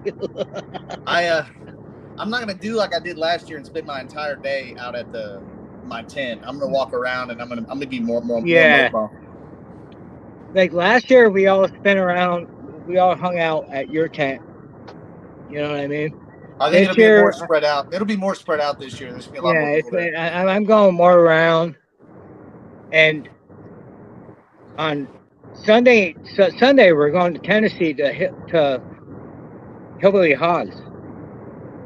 I'm not gonna do like I did last year and spend my entire day out at my tent. I'm gonna walk around and I'm gonna be more Yeah. mobile. Like last year, we all hung out at your tent. You know what I mean? I think This it'll be year, more spread out. It'll be more spread out this year. There's gonna be a lot more people there. I'm going more around. And on Sunday we're going to Tennessee to Hillbilly Hogs.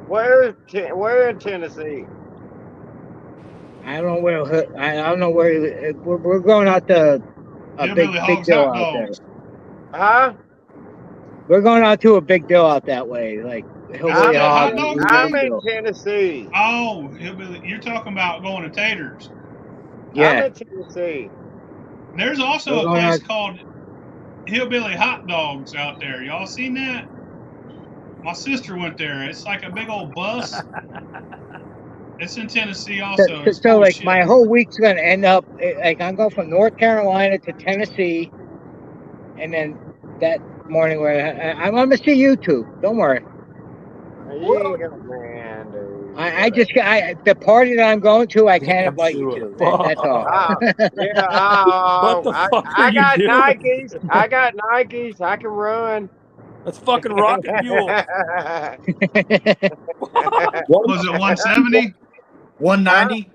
Where in Tennessee? I don't know where we're going out to a Hillbilly big Hogs deal hot out there. dogs. Huh? We're going out to a big deal out that way, like Hillbilly hot Hogs. dogs? I'm in Tennessee. Oh, hillbilly! You're talking about going to Taters. I'm Yeah, in Tennessee. There's We're also a going place out- called Hillbilly Hot Dogs out there. Y'all seen that? My sister went there. It's like a big old bus. It's in Tennessee also. It's so cool like shit. my whole week's gonna end up like I'm going from North Carolina to Tennessee, and then that morning where I'm gonna see you too. Don't worry. Yeah, man, dude. The party that I'm going to, I can't Damn, invite you sure. to. That's all. Yeah, What the fuck are I you got doing? Nikes. I got Nikes. I can run. That's fucking rocket fuel. Was it 170? 190.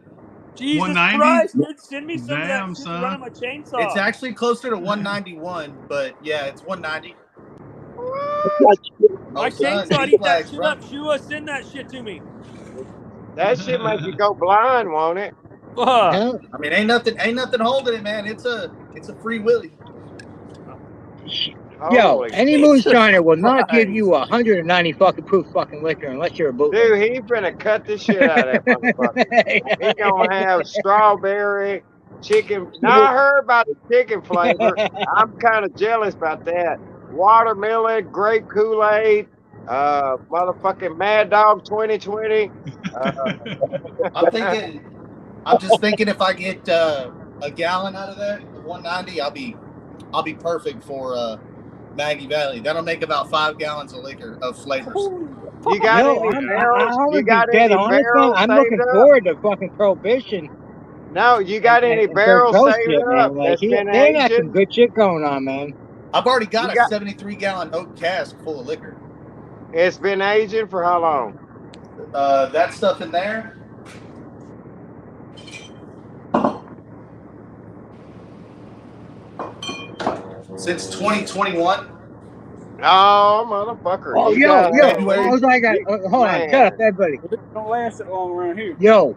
Jesus 190? Christ, dude, send me some Damn, of that shit to son. run on my chainsaw. It's actually closer to 191, but yeah, it's 190. My Oh, son, chainsaw G eat that flags, shit bro. up. Shua, send that shit to me. That shit make you go blind, won't it? Fuck. Hell, I mean, ain't nothing holding it, man. It's a free willy. yo, Holy any Jesus moonshiner will not give Christ. you 190 fucking proof fucking liquor unless you're a bootlegger. dude, he finna cut the shit out of that motherfucker. He gonna have strawberry, chicken. Now I heard about the chicken flavor. I'm kind of jealous about that. Watermelon, grape Kool-Aid, motherfucking Mad Dog 2020. I'm just thinking if I get a gallon out of that, 190, I'll be perfect for Maggie Valley. That'll make about 5 gallons of liquor of flavors. You got Yo, any I barrels? You would be got dead any honest, man. barrels I'm saved looking up? forward to fucking Prohibition No, you got any and Third barrels Coast saved shit, up man. Like, that's been they got some aging? good shit going on, man. I've already got You a got 73-gallon oak cask full of liquor. it's been aging for how long? That stuff in there. Since 2021. Oh, motherfucker! Oh, You yo, got February. hold on, shut up, man. everybody. Well, this don't last that long around here. Yo,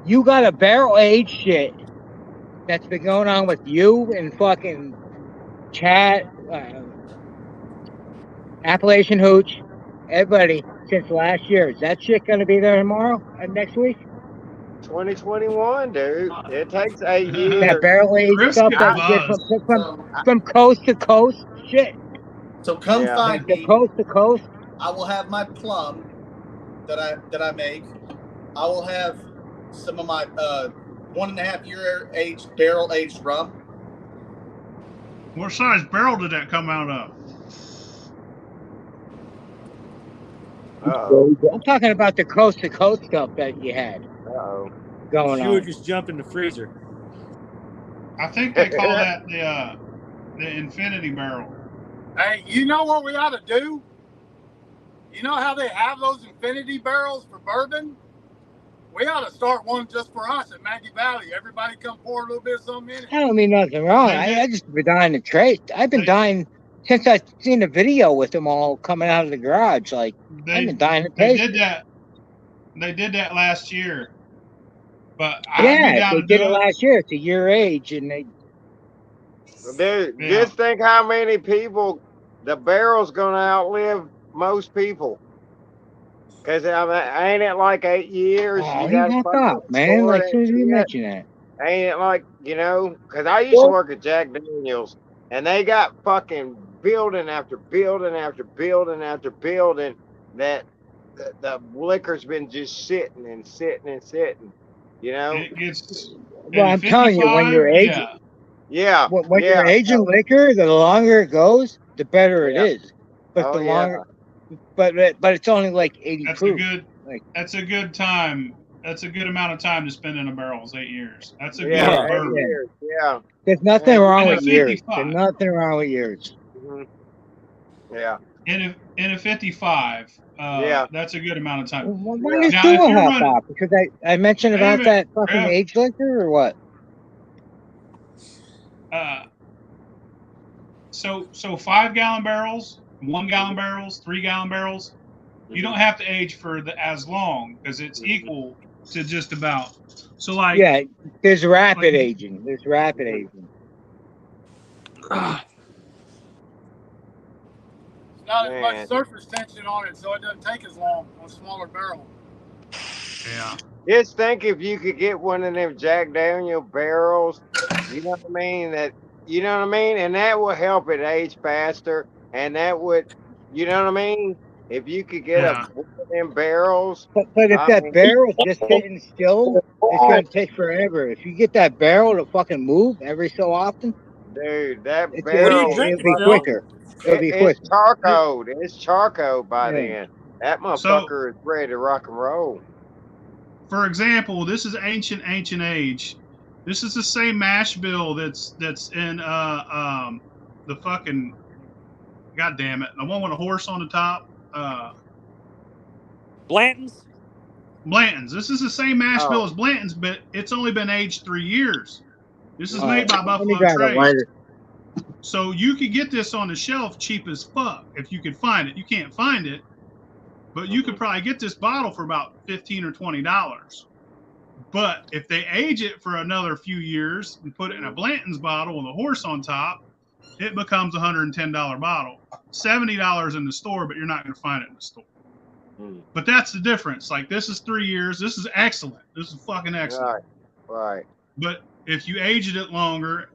you got a barrel aged shit that's been going on with you and fucking Chad, Appalachian Hooch, everybody since last year. Is that shit gonna be there tomorrow? Next week? 2021, dude. It takes 8 That years. barrel aged Chris stuff gets that I, you get buzzed. from coast to coast shit. So come yeah. find The me. coast to coast. I will have my plum that I make. I will have some of my 1.5 year aged barrel aged rum. What size barrel did that come out of? Uh-oh. I'm talking about the coast to coast stuff that you had Uh-oh. going Shua on. just jumped in the freezer. I think they call that the infinity barrel. Hey, you know what we ought to do? You know how they have those infinity barrels for bourbon? We ought to start one just for us at Maggie Valley. Everybody come pour a little bit of something in it. I don't mean nothing wrong. They did- I just been dying to trade. I've been They- dying since I seen the video with them all coming out of the garage. Like, I've been dying to They taste did it. that. They did that last year, but I'd be Yeah, down they to did do it it. last year. It's a year age, and they Dude, Yeah. just think how many people the barrel's gonna outlive most people. Cause I mean, ain't it like 8 years? oh, You you gotta hopped fucking off, man. store Like, that soon as you shit. mention that, Ain't it like, cause I used to work at Jack Daniels and they got fucking building after building after building after building that the liquor's been just sitting and sitting and sitting, you know? It gets well, in I'm telling you, when 55. you're aging, Yeah, when Yeah. you're aging liquor, the longer it goes, the better it Yeah. is. But Oh, the yeah. longer, but it's only like 80 that's proof. a good. Like, That's a good time. That's a good amount of time to spend in a barrel. Is 8 years. That's a good Yeah, Yeah. 8 bourbon. years. Yeah. there's nothing Yeah. wrong In a with years. 55. There's nothing wrong with years. Mhm. Yeah. In a 55. Yeah. That's a good amount of time. Why Yeah. you Now, still if you're hop running, off? Because I mentioned wait a about minute, that fucking Rev. age liquor or what? So 5-gallon barrels, 1-gallon barrels, 3-gallon barrels. You don't have to age for as long because it's equal to just about. So like Yeah, there's rapid like aging. There's rapid aging. It's not as much Man. surface tension on it, so it doesn't take as long on a smaller barrel. yeah. Just think if you could get one of them Jack Daniel barrels, you know what I mean? And that would help it age faster. And that would, you know what I mean? If you could get Yeah. one of them barrels, But if I that mean, barrel's just sitting still, it's gonna take forever. If you get that barrel to fucking move every so often, dude, that it's What are you barrel, it'll drinking, be Phil? quicker. It'll be it's quicker. charcoal. It's charcoal by Yeah. then. That So motherfucker is ready to rock and roll. for example, this is ancient age. This is the same mash bill that's in the fucking god damn it, the one with a horse on the top. Blanton's? Blanton's. This is the same mash bill Oh. as Blanton's, but it's only been aged 3 years. This is All made right, by let me Buffalo grab a Trace. lighter. So you could get this on the shelf cheap as fuck if you could find it. You can't find it, but you could probably get this bottle for about $15 or $20. But if they age it for another few years and put it in a Blanton's bottle with a horse on top, it becomes a $110 bottle. $70 in the store, but you're not going to find it in the store. But that's the difference. Like, this is 3 years. This is excellent. This is fucking excellent. Right. But if you aged it longer,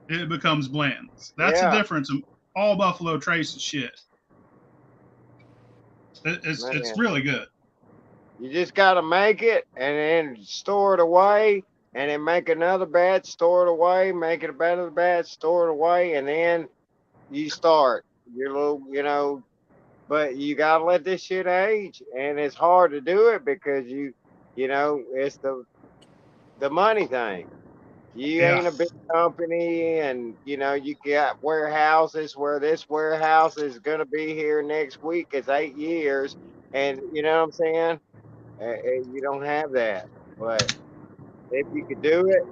it becomes Blanton's. That's the difference in all Buffalo Trace shit. It's really good. You just got to make it and then store it away, and then make another batch, store it away, make it another batch, store it away, and then you start your little, but you got to let this shit age, and it's hard to do it because it's the money thing. You ain't a big company, and you got warehouses where this warehouse is gonna be here next week. It's 8 years, and you know what I'm saying. You don't have that, but if you could do it,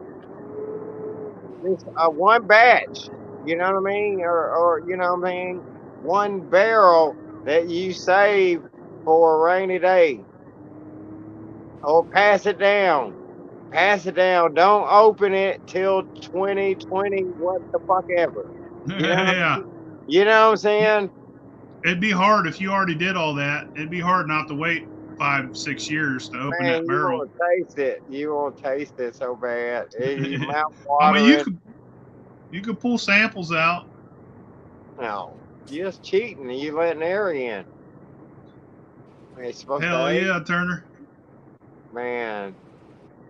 just one batch, you know what I mean, or you know what I mean, one barrel that you save for a rainy day, or pass it down. Pass it down. Don't open it till 2020. What the fuck ever. You know? Yeah. You know what I'm saying? It'd be hard if you already did all that. It'd be hard not to wait 5-6 years to open that barrel. You want to taste it. You want to taste it so bad. Your mouth I watering. mean, you could pull samples out. No, you're just cheating. You letting air in. It's supposed Hell to yeah, Turner. Man.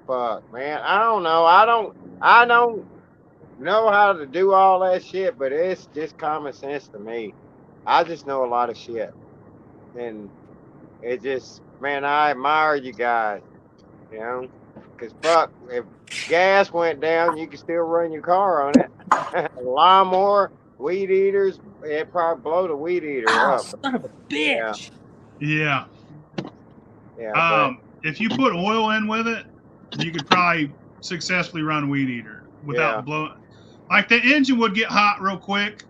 Fuck, man. I don't know. I don't know how to do all that shit, but it's just common sense to me. I just know a lot of shit. And it just, man, I admire you guys, because fuck, if gas went down, you could still run your car on it. Lawnmower, weed eaters, it'd probably blow the weed eater up. Son of a bitch. Yeah. Yeah. If you put oil in with it, you could probably successfully run a weed eater without blowing. Like, the engine would get hot real quick,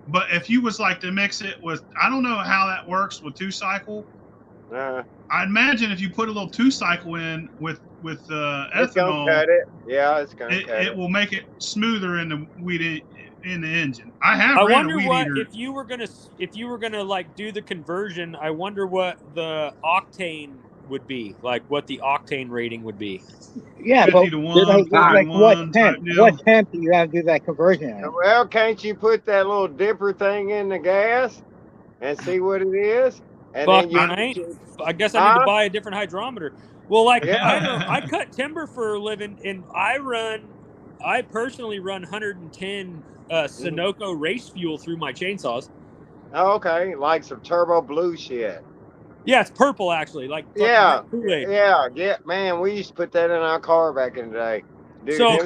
but if you was like to mix it with, I don't know how that works with 2-cycle. I imagine if you put a little 2-cycle in with ethanol, it's gonna cut it. Yeah, it's gonna cut it. It will make it smoother in the in the engine. I ran a weed eater. If you were gonna like do the conversion, I wonder what the octane would be, like what the octane rating would be. Yeah, 50 to 1, like what temp do you have to do that conversion at? Well, can't you put that little dipper thing in the gas and see what it is? And Fuck, then I guess I need to buy a different hydrometer. Well, like I cut timber for a living, and I personally run 110 Sunoco race fuel through my chainsaws. Oh, okay, like some turbo blue shit. Yeah, it's purple actually. Like yeah, Kool-Aid. Man, we used to put that in our car back in the day. Dude, so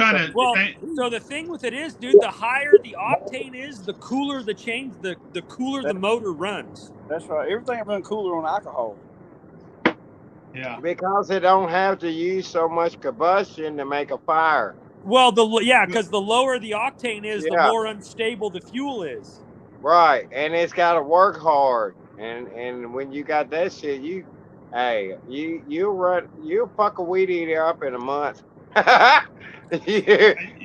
the thing with it is, dude, the higher the octane is, the cooler the the cooler the motor runs. That's right. Everything runs cooler on alcohol. Yeah. Because it don't have to use so much combustion to make a fire. Well, because the lower the octane is, the more unstable the fuel is. Right, and it's got to work hard. And when you got that shit, you'll fuck a weed eater up in a month. Man,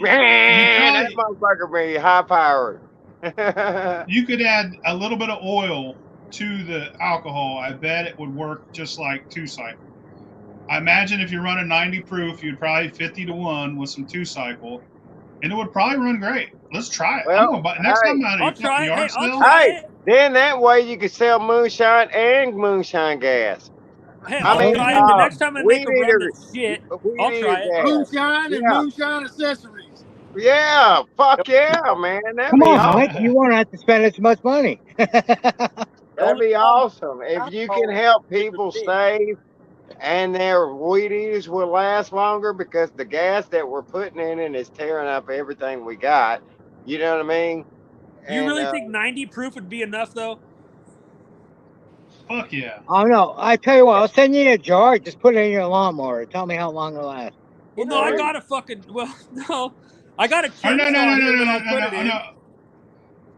that motherfucker be high powered. You could add a little bit of oil to the alcohol. I bet it would work just like 2-cycle. I imagine if you're running 90 proof, you'd probably 50 to 1 with some 2-cycle, and it would probably run great. Let's try it. Well, next time I'll try it. I'll try it. Then that way you can sell moonshine and moonshine gas. Hey, I'll try it. The next time I make a run of shit, I'll try it. Moonshine and moonshine accessories. Yeah, fuck yeah, man. Come on, Mike. You won't have to spend as much money. That'd be awesome. If you can help people save and their weed eaters will last longer, because the gas that we're putting in it is tearing up everything we got. You know what I mean? You really think 90 proof would be enough, though? Fuck yeah. Oh no! I tell you what, I'll send you a jar. Just put it in your lawnmower. Tell me how long it'll last. Well, no, I got a fucking. Well, no, I got a Oh, no, chainsaw here that I'll put it in. no.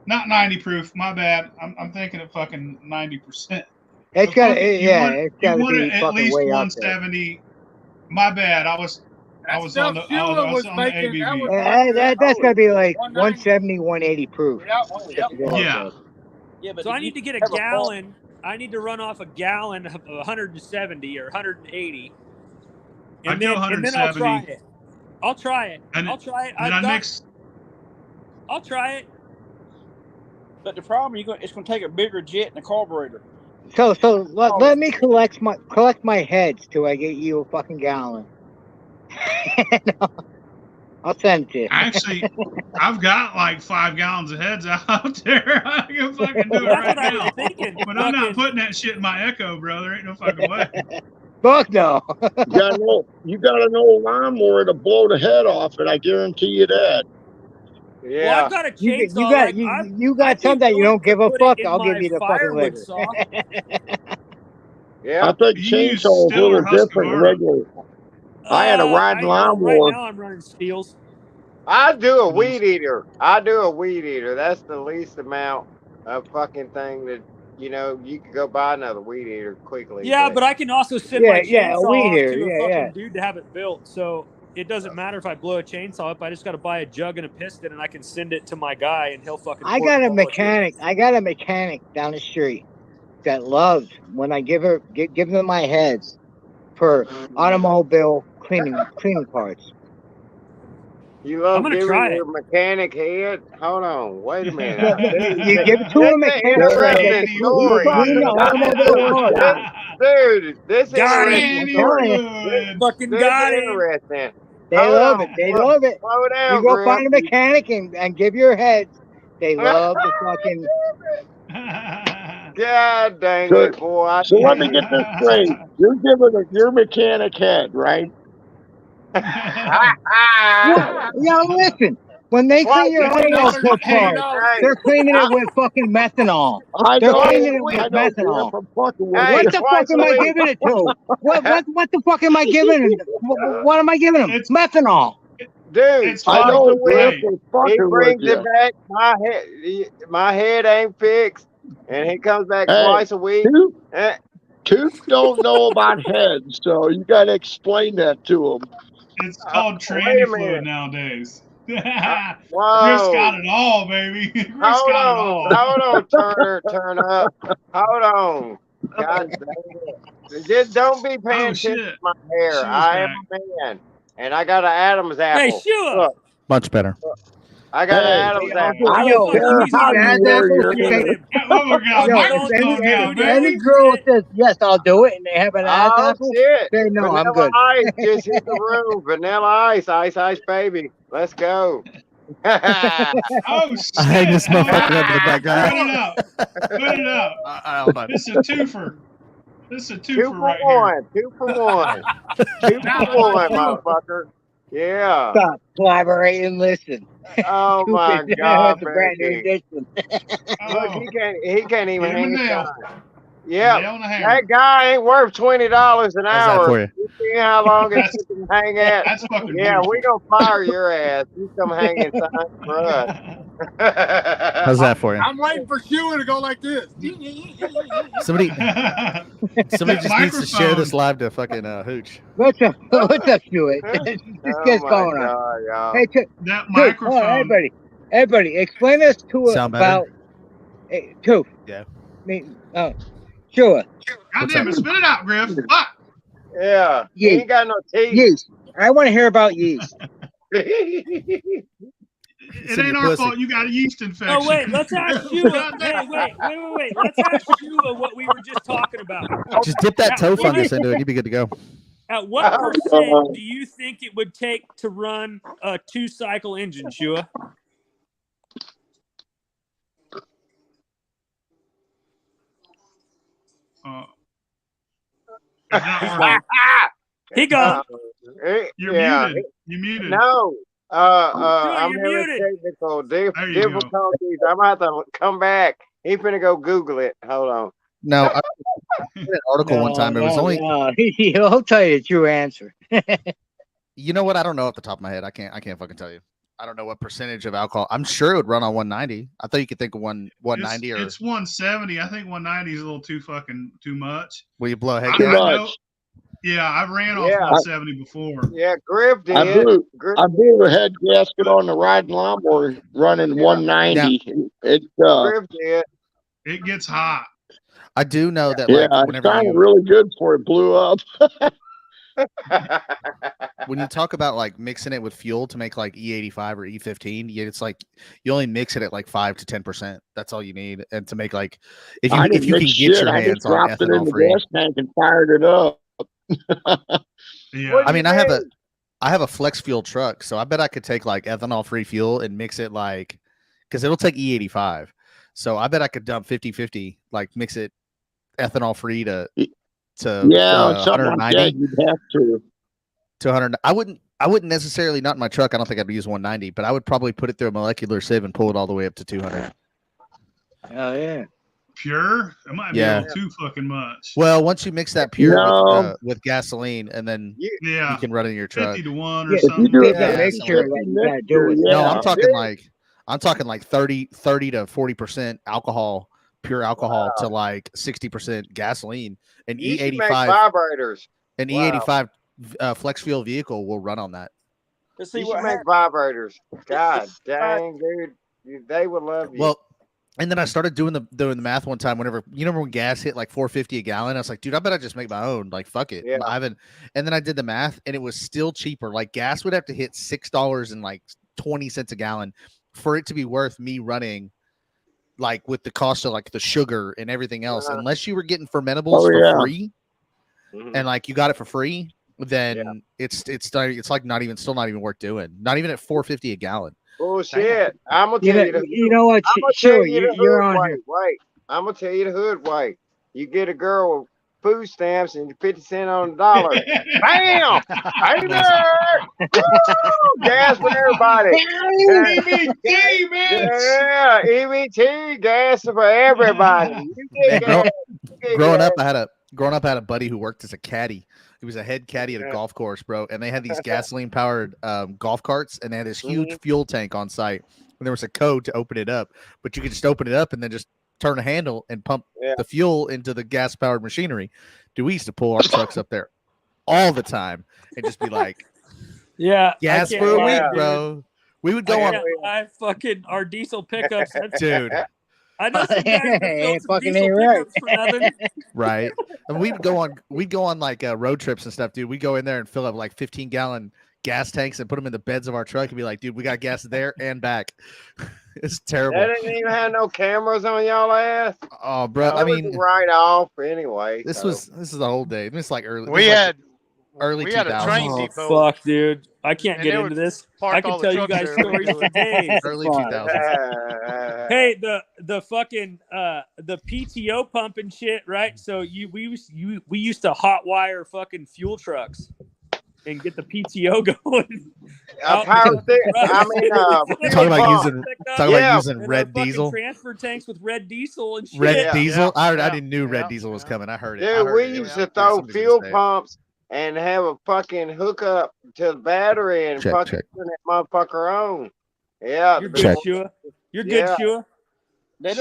Not 90 proof. My bad. I'm thinking of fucking 90%. It's got to, yeah, it's got to be at fucking least way out there. 170. My bad. I was on the ABV. That's got to be like 170, 180 proof. Yeah. Yeah, but So I need to get a gallon. I need to run off a gallon of 170 or 180, and then I'll try it. I'll try it. I'll try it. But the problem, it's going to take a bigger jet and a carburetor. So let me collect my heads till I get you a fucking gallon. I'll send it to you. Actually, I've got like 5 gallons of heads out there. I can fucking do it right now. But I'm not putting that shit in my Echo, brother. Ain't no fucking way. Fuck no. You got an old lawnmower to blow the head off it. I guarantee you that. Yeah. Well, I've got a chainsaw. You got something that you don't give a fuck. I'll give you the fucking liver. Yeah. I think chainsaw is a little different than regular. I had a riding lawnmower. Right now I'm running Steels. I do a weed eater. That's the least amount of fucking thing that, you could go buy another weed eater quickly. Yeah, but I can also send my chainsaw off to a fucking dude to have it built. So it doesn't matter if I blow a chainsaw up. I just got to buy a jug and a piston, and I can send it to my guy, and he'll fucking. I got a mechanic down the street that loves when I give them my heads for automobile cleaning parts. You love giving your mechanic head? Hold on, wait a minute. You give it to a mechanic. Dude, this is fucking got interesting. They love it. Slow down, you go find a mechanic and give your heads. They love the fucking. God dang it, boy! So let me get this straight. You're giving your mechanic head, right? Yeah, listen. When they clean your automobile parts, they're cleaning it with fucking methanol. They're cleaning it with methanol. What the fuck am I giving it to? What the fuck am I giving it? What am I giving them? It's methanol. Dude, I know he brings it back. My head ain't fixed, and he comes back twice a week. Tooth don't know about heads, so you got to explain that to them. It's called tranny fluid nowadays. Chris got it all, baby. Hold on, Turner, turn up. Hold on. God dang it. Just don't be paying attention to my hair. I am a man. And I got an Adam's apple. Hey, sure. Much better. I got an Adam's apple. I know. Any girl says, yes, I'll do it, and they have an ass apple, say, no, I'm good. Ice just hit the room. Vanilla ice, ice, baby. Let's go. Oh, shit. I hang this motherfucker up in the background. Put it up. I don't know. This is a twofer. This is a twofer right here. 2 for 1. 2 for 1, motherfucker. Yeah. Stop collaborating. Listen. Oh my God, brand new edition. Look, he can't even hang it down. Yeah, that guy ain't worth $20 an hour. You see how long it took him to hang at? That's fucking beautiful. We gonna fire your ass. You come hang inside for us. How's that for you? I'm waiting for Shua to go like this. Somebody just needs to share this live to fucking Hooch. What's up, Shua? Just get going on. Hey, that microphone. Everybody, explain this to us about Tooth. Yeah. Sure. God damn it, spit it out, Griff. Fuck. Yeah. He ain't got no teeth. Yeast. I want to hear about yeast. It ain't our fault you got a yeast infection. Oh, wait. Let's ask Shua. Hey, wait. Let's ask Shua what we were just talking about. Just dip that toe fungus into it. You'd be good to go. At what percent do you think it would take to run a 2-cycle engine, Shua? He gone. You're muted. You're muted. No. I'm having technical difficulties. I'm about to come back. He finna go Google it. Hold on. No, I read an article one time. It was only. No. He'll tell you the true answer. You know what? I don't know off the top of my head. I can't fucking tell you. I don't know what percentage of alcohol. I'm sure it would run on 190. I thought you could think of 190 or it's 170. I think 190 is a little too much. will you blow a head Too gas? much. Yeah, I've ran off Yeah. 170 before. Yeah, Griff did. I blew Griff, a head gasket on the riding lawnmower running 190. It Griff did. It gets hot. I do know that yeah, like it whenever sounded you really good before it blew up. when you talk about like mixing it with fuel to make like E85 or E15, it's like you only mix it at like 5 to 10%. That's all you need, and to make like if you can get your I hands just on dropped it in ethanol the free. gas tank and fired it up. Yeah. I mean, I have a flex fuel truck, so I bet I could take like ethanol free fuel and mix it like because it'll take E85. So I bet I could dump 50-50, like mix it ethanol free to something 190 like that, you'd have to 100. I wouldn't necessarily, not in my truck. I don't think I'd use 190, but I would probably put it through a molecular sieve and pull it all the way up to 200. Oh yeah. Pure? It might be a little too fucking much. Well, once you mix that pure with gasoline, and then you can run it in your truck. 50 to 1 or something. If you do that mixture, you gotta do it. No, I'm talking like 30 to 40% alcohol, pure alcohol to like 60% gasoline. And E85 vibrators. An E85 flex fuel vehicle will run on that. You should make vibrators. God dang, dude, they would love you. Well, and then I started doing the math one time. Whenever when gas hit like $4.50 a gallon, I was like, dude, I bet I just make my own. Like, fuck it. Yeah. And then I did the math, and it was still cheaper. Like, gas would have to hit $6 and like 20 cents a gallon for it to be worth me running. Like with the cost of like the sugar and everything else, unless you were getting fermentables for free, and like you got it for free, then it's like not even worth doing. Not even at $4.50 a gallon. Bullshit. I'm gonna tell you. You know what? Sure, you're on here. Wait, I'm gonna tell you the hood way. You get a girl with food stamps and 50 cents on the dollar. Bam! Hey there! Woo! Gas for everybody. EBT, man. Yeah, EBT gas for everybody. Growing up, I had a buddy who worked as a caddy. He was a head caddy at a golf course, bro. And they had these gasoline powered golf carts, and they had this huge fuel tank on site. And there was a code to open it up, but you could just open it up and then just turn a handle and pump the fuel into the gas powered machinery. Dude, we used to pull our trucks up there all the time and just be like, gas for a week, bro. We would go on. Our diesel pickups, dude. I know some guys that built some diesel pickups for nothing. Right. And we'd go on like road trips and stuff, dude. We'd go in there and fill up like 15-gallon gas tanks and put them in the beds of our truck and be like, dude, we got gas there and back. It's terrible. They didn't even have no cameras on y'all ass. Oh, bro. I mean, right off anyway. This is the whole day. It's like early. We had a train depot. Fuck, dude. I can't get into this. I can tell you guys stories for days. Early 2000s. Hey, the fucking the PTO pump and shit, right? So we used to hot wire fucking fuel trucks and get the PTO going. Talking about using red diesel. Transfer tanks with red diesel and shit. Red diesel. I didn't knew red diesel was coming. I heard it. Dude, we used to throw fuel pumps and have a fucking hookup to the battery and fucking turn that motherfucker on. Yeah. You're good, Shua. You're good, Shua. We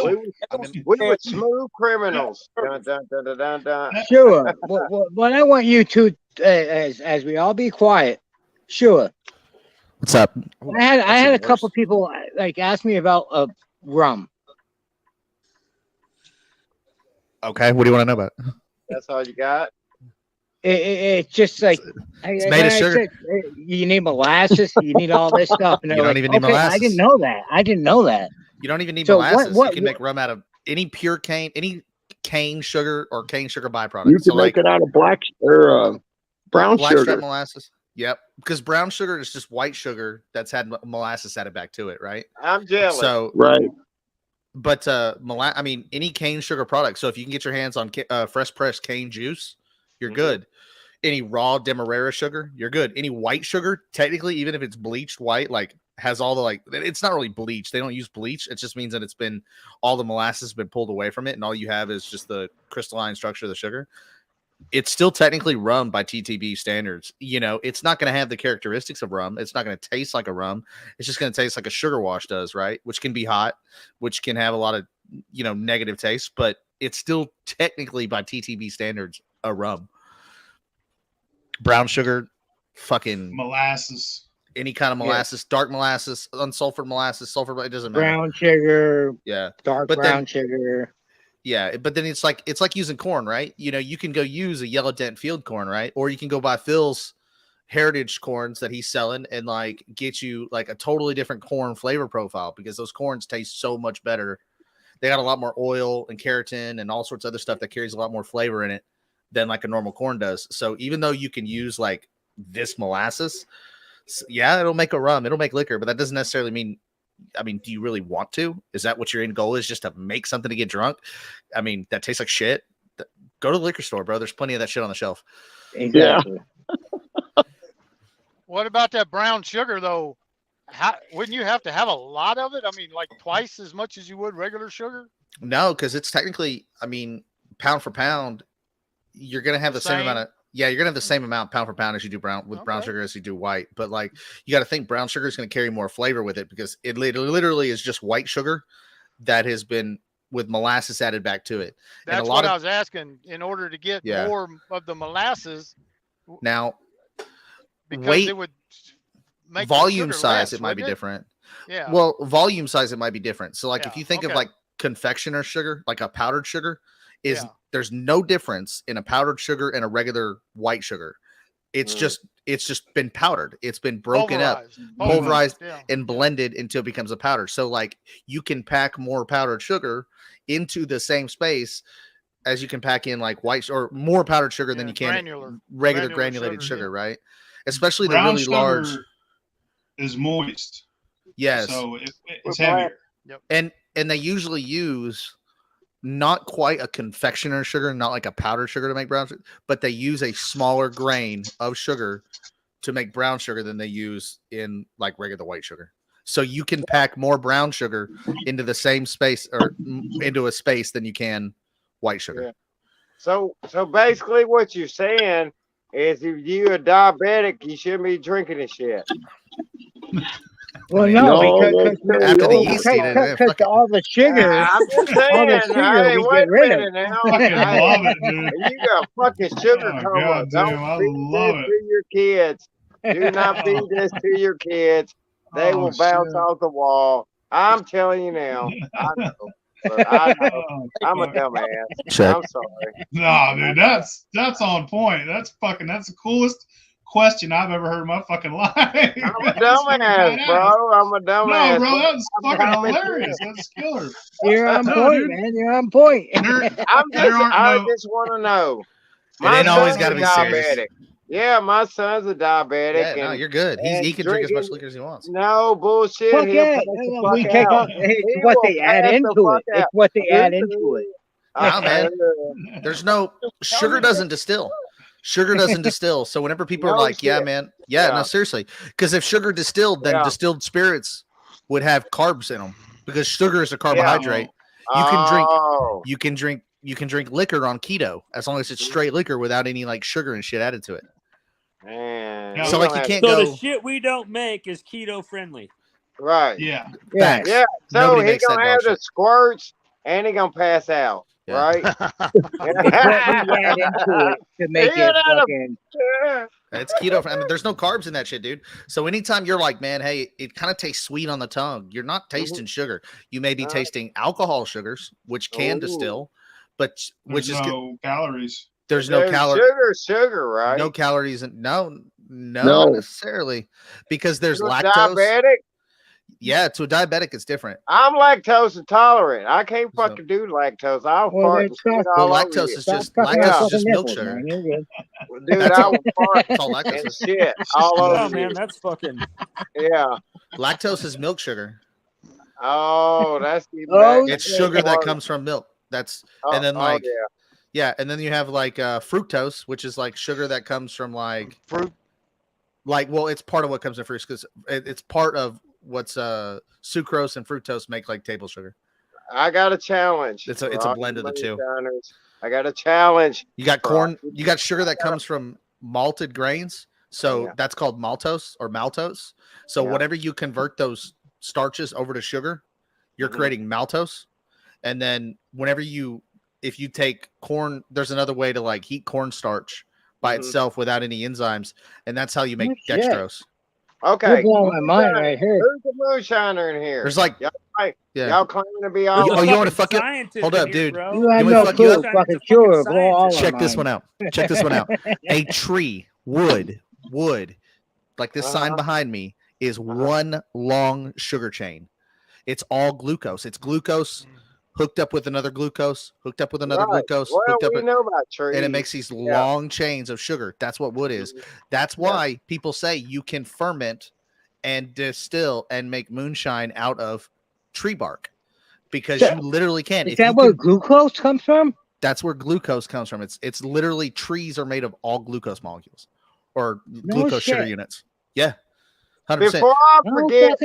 were smooth criminals. Dun, dun, dun, dun, dun, dun. Sure. What I want you to, as we all be quiet, sure. What's up? I had a couple people like ask me about rum. Okay, what do you want to know about? That's all you got. It's just like it's made of sugar. You need molasses. You need all this stuff. And you don't even need molasses. I didn't know that. You don't even need molasses. You can make rum out of any pure cane, any cane sugar or cane sugar byproduct. You can make it out of brown sugar. Molasses. Yep, because brown sugar is just white sugar that's had molasses added back to it, right? I'm jealous. So right. But I mean, any cane sugar product. So if you can get your hands on fresh pressed cane juice, you're good. Any raw demerara sugar, you're good. Any white sugar, technically, even if it's bleached white, like has all the like. It's not really bleach. They don't use bleach. It just means that it's been all the molasses has been pulled away from it, and all you have is just the crystalline structure of the sugar. It's still technically rum by TTB standards. You know, it's not going to have the characteristics of rum. It's not going to taste like a rum. It's just going to taste like a sugar wash does, right? Which can be hot, which can have a lot of, you know, negative taste, but it's still technically by TTB standards a rum. Brown sugar, fucking molasses, any kind of molasses, dark molasses, unsulfured molasses, sulfur, it doesn't matter. Brown sugar, yeah, dark brown sugar. Yeah, but then it's like using corn, right? You know, you can go use a yellow dent field corn, right? Or you can go buy Phil's heritage corns that he's selling and like get you like a totally different corn flavor profile, because those corns taste so much better. They got a lot more oil and keratin and all sorts of other stuff that carries a lot more flavor in it than like a normal corn does. So even though you can use like this molasses, yeah, it'll make a rum, it'll make liquor, but that doesn't necessarily mean, I mean, do you really want to? Is that what your end goal is, just to make something to get drunk? I mean, that tastes like shit. Go to the liquor store, bro. There's plenty of that shit on the shelf. Exactly. Yeah. What about that brown sugar though? Wouldn't you have to have a lot of it? I mean, like twice as much as you would regular sugar? No, because it's technically, I mean, pound for pound, you're gonna have the same amount of. Yeah, you're gonna have the same amount pound for pound as you do brown sugar as you do white. But like, you got to think brown sugar is going to carry more flavor with it, because it literally is just white sugar that has been with molasses added back to it. That's and a lot I was asking. In order to get more of the molasses, now because it would make volume size, less, it might be different. Yeah. Well, volume size, it might be different. So like, if you think of like confectioner sugar, like a powdered sugar, there's no difference in a powdered sugar and a regular white sugar. It's just been powdered. It's been broken pulverized and blended until it becomes a powder. So like, you can pack more powdered sugar into the same space as you can pack in like white or more powdered sugar than you can regular granulated sugar, right? Especially brown the really sugar large is moist. Yes. So it's heavier. Yep. And they usually use not quite a confectioner sugar, not like a powdered sugar to make brown sugar, but they use a smaller grain of sugar to make brown sugar than they use in like regular white sugar. So you can pack more brown sugar into the same space or into a space than you can white sugar. Yeah. So basically what you're saying is, if you're a diabetic, you shouldn't be drinking this shit. Well, no, because after the yeast eat it, because all the sugar, I'm just saying, all the sugar we get rid of. now. I love it, dude. You got fucking sugar Oh, coma. God damn, I Don't feed love this it. to your kids. Do not feed this to your kids. They will bounce off the wall. I'm telling you now. I know. But I know. I'm a dumbass. Check. I'm sorry. No, dude, that's on point. That's the coolest question I've ever heard in my fucking life. I'm a dumbass, bro. I'm a dumbass. No, bro, that's fucking hilarious. That's killer. You're on No, point, dude. man. You're on point. I just want to know. It ain't always son's got to a be serious. diabetic. Yeah, my son's a diabetic. Yeah, no, and you're good. He can drink as much liquor as he wants. No bullshit. Fuck He'll yeah. pass the We fuck take out. off. It's what they add into it. It's what they add into it. Nah, man. There's no sugar doesn't distill. Sugar doesn't distill. So whenever people are No like, yeah, shit. man. Yeah, no, seriously. Because if sugar distilled, then distilled spirits would have carbs in them, because sugar is a carbohydrate. You can drink liquor on keto as long as it's straight liquor without any like sugar and shit added to it. Man. So like, you can't So go. the shit we don't make is keto friendly. Right. Yeah. Facts. Yeah. So Nobody he makes that gonna have dog the squirts and he gonna pass out. Yeah. Right. It's what we add into it to make it fucking. It's keto. I mean, there's no carbs in that shit, dude. So anytime you're like, man, hey, it kind of tastes sweet on the tongue, you're not tasting sugar. You may be tasting alcohol sugars, which can distill, but There's no calories. There's no calories. Sugar, right? No calories. No, not necessarily, because there's lactose. Diabetic. Yeah, to a diabetic, it's different. I'm lactose intolerant. I can't fucking do lactose. I'll fart and shit all over lactose you. is just milk sugar. Dude, I will fart That's all lactose and is. shit all over Oh you. man, that's fucking. Yeah. Lactose is milk sugar. Oh, that's It's sugar that comes from milk. That's and then like yeah, and then you have like fructose, which is like sugar that comes from like fruit. Like, well, it's part of what comes in fruits because it's part of sucrose and fructose make like table sugar. I got a challenge. It's a blend of the two. I got a challenge. You got corn. You got sugar that comes from malted grains. So that's called maltose or maltose. So whenever you convert those starches over to sugar, you're creating maltose. And then if you take corn, there's another way to like heat cornstarch by itself without any enzymes, and that's how you make dextrose. Okay, you're blowing my mind right here. Who's the moonshiner in here? There's like, y'all claiming to be all. Oh, you want to fuck it? Hold up, dude. You have no clue. Fucking sure. Blow all Check this one out. Check this one out. A tree, wood, like this sign behind me is one long sugar chain. It's all glucose. It's glucose hooked up with another glucose, hooked up with another glucose, hooked up know about trees. And it makes these long chains of sugar. That's what wood is. That's why people say you can ferment and distill and make moonshine out of tree bark, because you literally can. Is that where glucose comes from? That's where glucose comes from. It's literally trees are made of all glucose molecules or glucose sugar units. Yeah. 100%. Before I forget,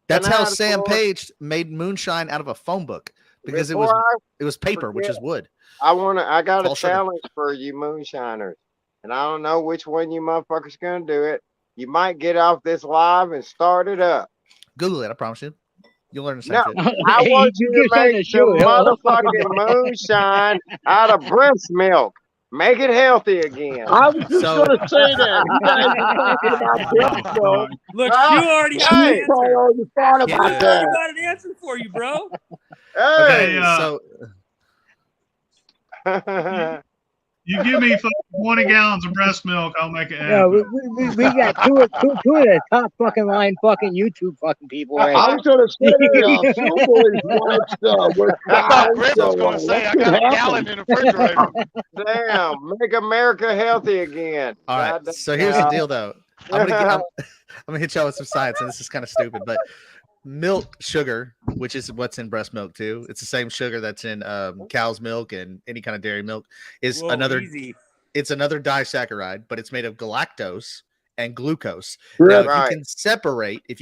that's how Sam Page made moonshine out of a phone book, because it was paper, which is wood. I got a challenge for you moonshiners, and I don't know which one you motherfuckers gonna do it. You might get off this live and start it up. Google it, I promise you. You'll learn the same shit. I want you to make the motherfucking moonshine out of breast milk. Make it healthy again. I was just going to say that. You guys are talking about breast milk. Look, you already got an answer. already thought about that. I got an answer for you, bro. Hey, so you give me 20 gallons of breast milk, I'll make it happen. Yeah, we got two of the top fucking line fucking YouTube fucking people right I was going to say I thought Chris was going to say I got a gallon in the refrigerator. Damn, make America healthy again. All right, so here's the deal, though. I'm gonna hit y'all with some science, and this is kind of stupid, but milk sugar, which is what's in breast milk too, it's the same sugar that's in cow's milk and any kind of dairy milk, is it's another disaccharide, but it's made of galactose and glucose. Now, if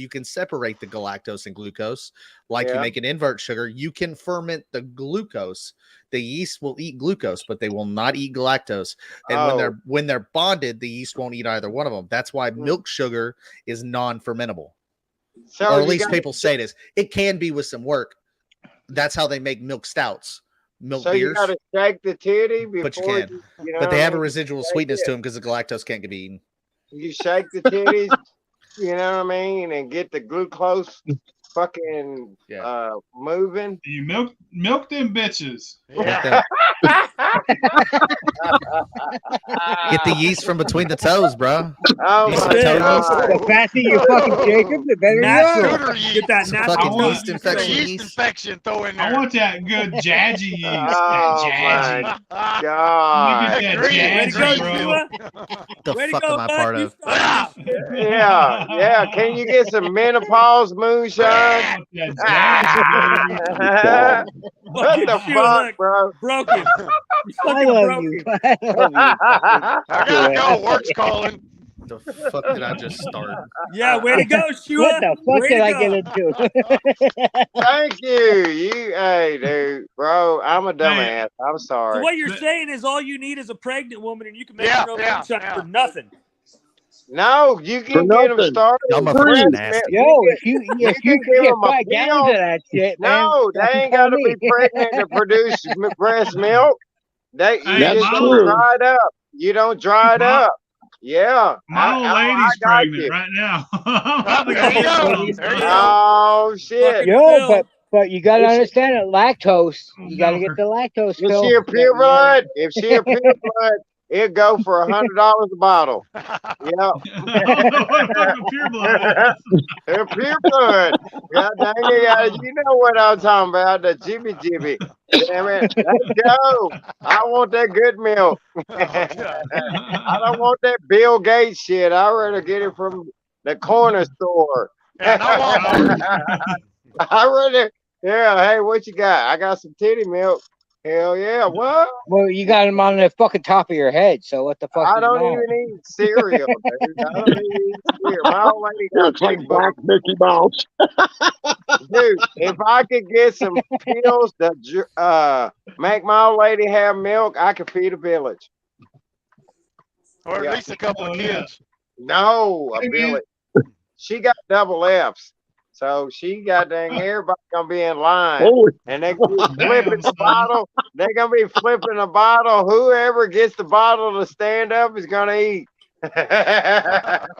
you can separate the galactose and glucose, like you make an invert sugar, you can ferment the glucose. The yeast will eat glucose, but they will not eat galactose. And when they're bonded, the yeast won't eat either one of them. That's why milk sugar is non-fermentable. So or at least people say it is. It can be with some work. That's how they make milk stouts, milk beers. You got to shake the titty before. But you can. But they have a residual sweetness to them because the galactose can't be eaten. You shake the titties, you know what I mean, and get the glucose fucking moving. You milk them bitches. Yeah. Get the yeast from between the toes, bro. Oh my God. The faster you fucking Jacob, the better you are. Get that natural yeast infection. Yeast infection throw in there. I want that good jazzy yeast. Oh that my jazzy. God. That jazzy, bro. The fuck am I part of? Yeah. Can you get some menopause moonshine? What the fuck, bro? Broken. I love you. I gotta go. Work's calling. The fuck did I just start? Yeah, way to go, Shua. What the fuck did I get into? Thank you. Hey, dude, bro, I'm a dumbass. I'm sorry. So what you're saying is all you need is a pregnant woman, and you can make your own moonshine for nothing. No, you can get them started. Y'all motherfuckers nasty. Yo, if you can get 5 gallons of that shit, no, man, they ain't got to be pregnant to produce breast milk. You just true. dry it up. You don't dry it up. Yeah. My old lady's pregnant right now. Oh shit. Yo, but you gotta understand it. Lactose. You gotta get the lactose. If she a pure blood, it'd go for $100 a bottle. Yeah. Pure blood. They're pure blood. God dang it, you know what I'm talking about, the jibby. Damn it. Let's go. I want that good milk. I don't want that Bill Gates shit. I'd rather get it from the corner store. I rather, hey, what you got? I got some titty milk. Hell yeah. What? Well, you got them on the fucking top of your head. So what the fuck? I does it don't matter? even eat cereal, dude. I don't even eat cereal. My old lady got Looks like big Black boobs. Mickey Mouse. Dude, if I could get some pills to make my old lady have milk, I could feed a village. Or at Yeah. least a couple of yeah. kids. No, a Hey, man. village. She got double F's. So she got dang everybody gonna be in line. Holy And they gonna be flipping Damn, the son. bottle. They're gonna be flipping the bottle. Whoever gets the bottle to stand up is gonna eat.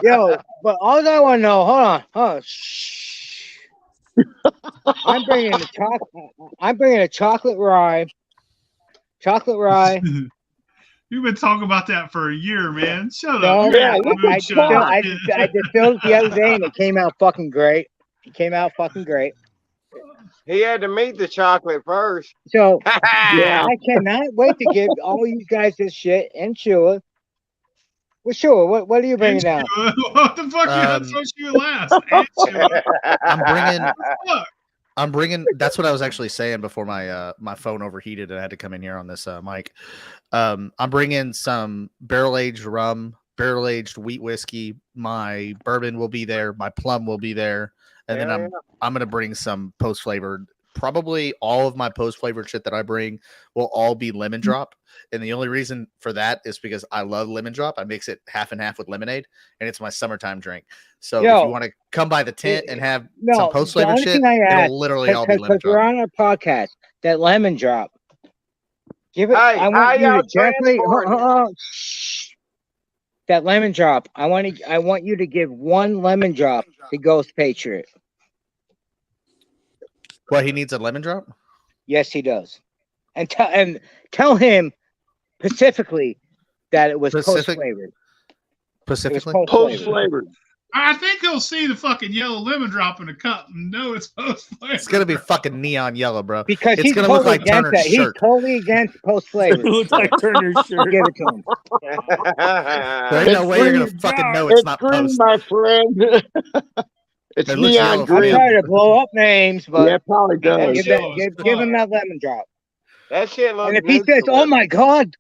Yo, but all I want to know, hold on. Shh. I'm bringing a chocolate rye. Chocolate rye. You've been talking about that for a year, man. Shut No, up. You're yeah, at what I moonshine. distilled it the other day and it came out fucking great. It came out fucking great. He had to meet the chocolate first. So yeah. I cannot wait to give all you guys this shit and Sheila. Well, sure. What are you bringing And out? Sheila. What the fuck? I thought you were last. And Sheila. I'm bringing. That's what I was actually saying before my my phone overheated and I had to come in here on this mic. I'm bringing some barrel aged rum, barrel aged wheat whiskey. My bourbon will be there. My plum will be there, and then I'm gonna bring some post flavored. Probably all of my post flavored shit that I bring will all be lemon drop. And the only reason for that is because I love lemon drop. I mix it half and half with lemonade, and it's my summertime drink. So if you want to come by the tent and have some post flavored shit, it'll literally all be lemon drop. We're on our podcast. That lemon drop. Give it. Hey, I want you to gently. transporting That lemon drop. I want you to give one lemon drop to Ghost Patriot. What, he needs a lemon drop? Yes, he does. And tell him specifically that it was post flavored. Specifically, post flavored. I think he'll see the fucking yellow lemon drop in the cup and know it's post flavored. It's gonna be fucking neon yellow, bro. Because it's he's gonna totally look like against Turner's that. shirt. He's totally against post flavored. It looks like Turner's shirt. Give it to him. There ain't no way you're gonna fucking know it's not green, post. my friend. It's It looks neon yellow. I'm green. sorry to blow up names, but Yeah, it probably does. give him that lemon drop. That shit looks And if he says, "Oh my god,"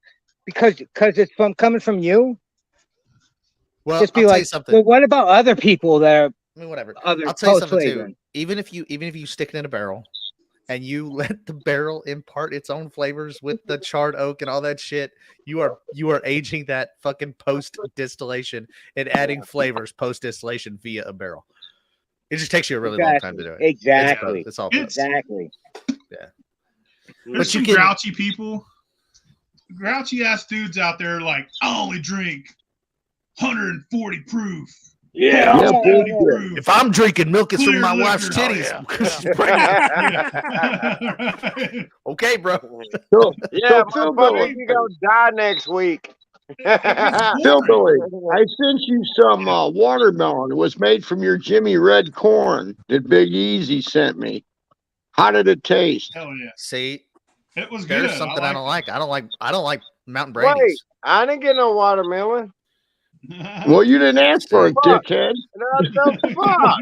because it's coming from you, Well, just be I'll tell like, you something. "Well, what about other people that are?" I mean, whatever. Other I'll tell you post something too. flavoring. Even if you stick it in a barrel and you let the barrel impart its own flavors with the charred oak and all that shit, you are aging that fucking post distillation and adding flavors post distillation via a barrel. It just takes you a really long time to do it. Exactly. It's all exactly. Yeah. There's some grouchy people, grouchy ass dudes out there like, I only drink 140 proof. Yeah. 140 proof. If I'm drinking milk, it's from Clear my liquor. wife's titties. Oh, because she's pregnant. Okay, bro. Yeah, Phil motherfucker, you gonna die next week. Billy, I sent you some watermelon. It was made from your Jimmy Red corn that Big Easy sent me. How did it taste? Hell yeah. See, it was good. There's something I don't like. I don't like mountain Wait, brandies. I didn't get no watermelon. Well, you didn't ask for it, dickhead. The fuck?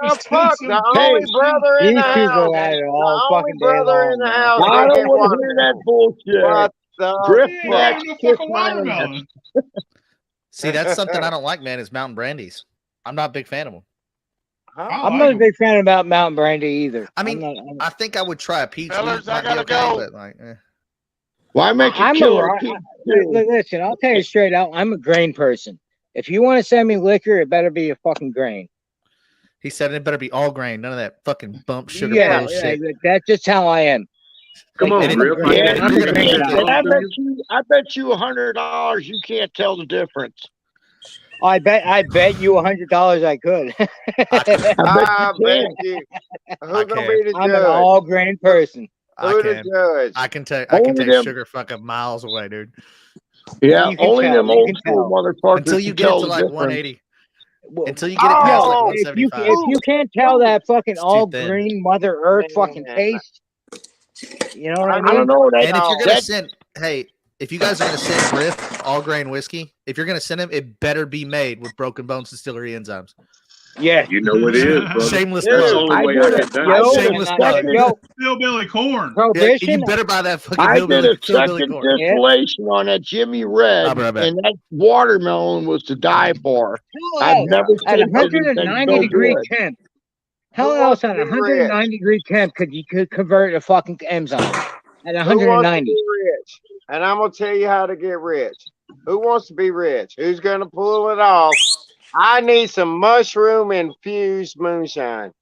The fuck? The only brother in the These two house. go at it all The only fucking day brother long. in the man. house. I don't want to hear that bullshit. What the Drift Yeah, next, no kiss fucking my ass. watermelon. See, that's something I don't like, man, is mountain brandies. I'm not a big fan of them. I'm not a big fan about Mountain Brandy either. I mean, I think I would try a peach. Fellas, might I be gotta okay, go. but like, Why make a I'm killer? listen, I'll tell you straight out, I'm a grain person. If you want to send me liquor, it better be a fucking grain. He said it better be all grain, none of that fucking bump sugar Yeah, bullshit. that's just how I am. Come on, And real if- quick. and if you're gonna make it- I bet you $100 you can't tell the difference. I bet you $100 I could. I bet you. Who's gonna be the I'm an judge? all grain person. Who the judge? I can tell Only them- sugar fucking miles away, dude. Yeah, You can only tell, them you old can school tell. motherfuckers Until you can get it tell to the like difference. 180. Until you get it past like Oh, 175. If you can't tell that fucking It's too all thin. green Mother Earth fucking taste, you know what I mean? I don't know that. And if you're gonna that- send, hey, if you guys are gonna send Griff all grain whiskey, if you're gonna send him, it better be made with Broken Bones Distillery enzymes. Yeah. You know it is, brother. Shameless That's the plug. only way I get done. Yo, Shameless and plug. yo, Hillbilly corn. Yeah, Prohibition. you better buy that fucking I did a hillbilly second corn. distillation on that Jimmy Red, I'll be right back. and that watermelon was to die for. Hell I've else, never at tasted anything 190 so degree good. temp. How Who else wants to at be 190 degree temp could you convert a fucking enzyme at Who wants to 190? be rich? And I'm gonna tell you how to get rich. Who wants to be rich? Who's gonna pull it off? I need some mushroom infused moonshine.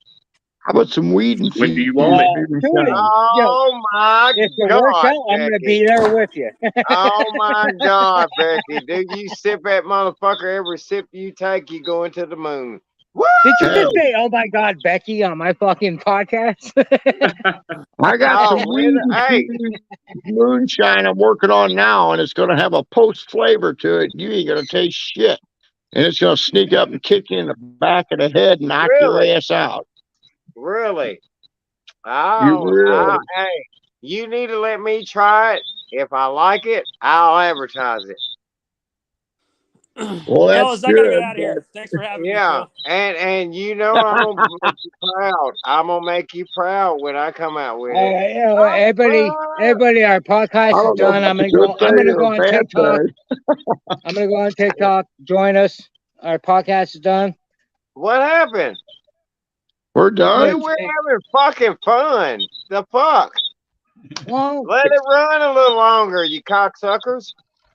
How about some weed and When do you want it? Truly, Oh my if it works God, out, I'm gonna Becky. be there with you. Oh my God, Becky. Do you sip that motherfucker? Every sip you take, you go into the moon. Woo! Did you just say, "Oh my God, Becky" on my fucking podcast? I got Oh, some weed hey, infused moonshine I'm working on now, and it's going to have a post flavor to it. You ain't going to taste shit. And it's going to sneak up and kick you in the back of the head and knock your really? ass out. Really? You really. Hey, you need to let me try it. If I like it, I'll advertise it. Well, that's Fellas, I gotta good. get out of here. Thanks for having me, Yeah, Phil. and you know I'm gonna make you proud. I'm gonna make you proud when I come out with All it. right, everybody, our I podcast is don't know done. if I'm that's gonna a go. good I'm thing gonna or go a on bad TikTok. thing. I'm gonna go on TikTok. Join us. Our podcast is done. What happened? We're We done. were having fucking fun. The fuck? Well, Let it run a little longer, you cocksuckers.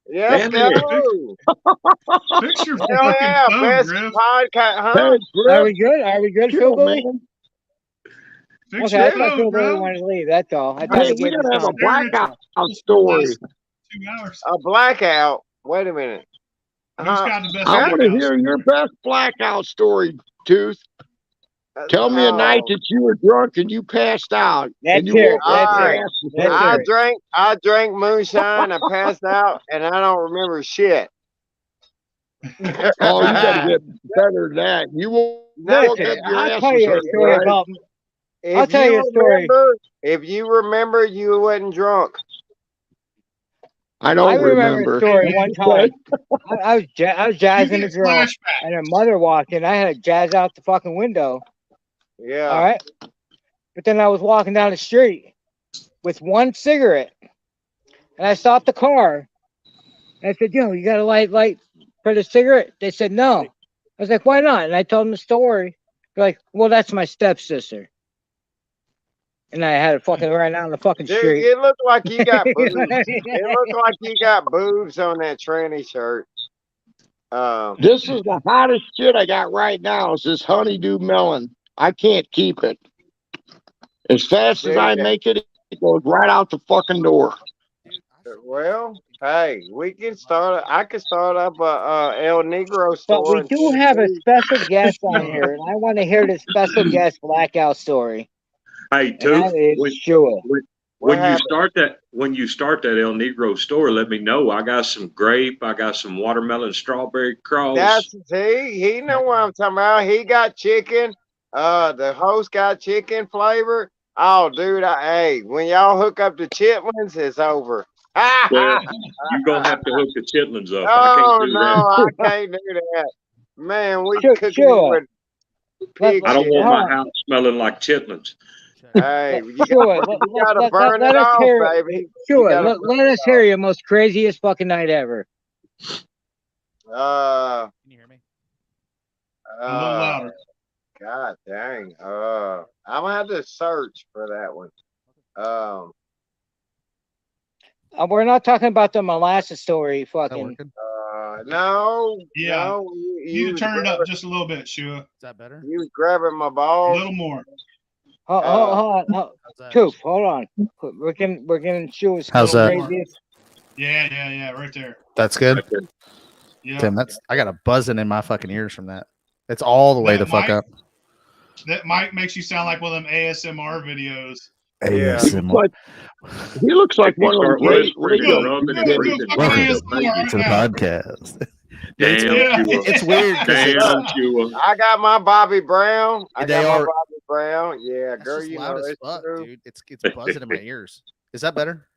Yes, Damn it. go. Fix your Hell fucking yeah, phone, best Griff. podcast, huh? Hey, are Griff, we good? Are we good, chill, Phil Billy? man. Fix Okay, I your thought phone, Phil Billy bro. wanted to leave. That's all. I thought Hey, he we gave got us to have a time. blackout The story. last 2 hours. A blackout. Wait a minute. Who's got the best I want to blackout hear your story? best blackout story, Tooth. Tell me a night Oh, that you were drunk and you passed out Let's and you hear it. woke all up Let's hear your right. it. ass was Let's hurt. hear it. I drank moonshine. I passed out, and I don't remember shit. Oh, you got to get better than that. You woke Listen, up, your I'll ass tell was you a hurt, story right? about. I'll tell you a story. If you remember, you wasn't drunk. I I don't remember a story one time. I was jazzing You a get girl, flashbacks. and her mother walked in. I had to jazz out the fucking window. Yeah. All right. But then I was walking down the street with one cigarette, and I stopped the car. And I said, "Yo, you got a light for the cigarette?" They said, "No." I was like, "Why not?" And I told them the story. They're like, "Well, that's my stepsister." And I had it fucking right out on the fucking Dude, street. it looked like you got boobs. It looked like you got boobs on that tranny shirt. This is the hottest shit I got right now. Is this honeydew melon? I can't keep it. As fast as I make it, it goes right out the fucking door. Well, hey, we can start. I could start up a El Negro store. But we do have a special guest on here, and I want to hear this special guest blackout story. Hey, And Tooth, that is Shua. when you start that El Negro store, let me know. I got some grape, I got some watermelon, strawberry cross. That's he know what I'm talking about. He got chicken. The host got chicken flavor. Oh, dude, hey, when y'all hook up the chitlins, it's over. Well, you're gonna have to hook the chitlins up. Oh I can't do no, that. I can't do that. Man, we Sure, cooking sure. it with pig I don't shit. want my house smelling like chitlins. Hey, you Sure, gotta burn it let us off, hear baby. Sure, You gotta let burn us hear your most craziest fucking night ever. Can you hear me? A little louder. God dang. I'm gonna have to search for that one. We're not talking about the molasses story, fucking. No. Yeah. No. You need to turn it up just a little bit, Shua. Is that better? You was grabbing my A balls. little more. Hold on. Toof, hold on. We're getting Shua's How's that? craziest. Yeah, right there. That's good. Yeah. Damn, I got a buzzing in my fucking ears from that. It's all the way the fuck up. That mic makes you sound like one of them ASMR videos. ASMR. He looks like one of those radio Welcome to the podcast. It's weird. I got my Bobby Brown. They are- Bobby Brown. Yeah, girl, Just you loud know as it's fuck, true. dude. It's buzzing in my ears. Is that better?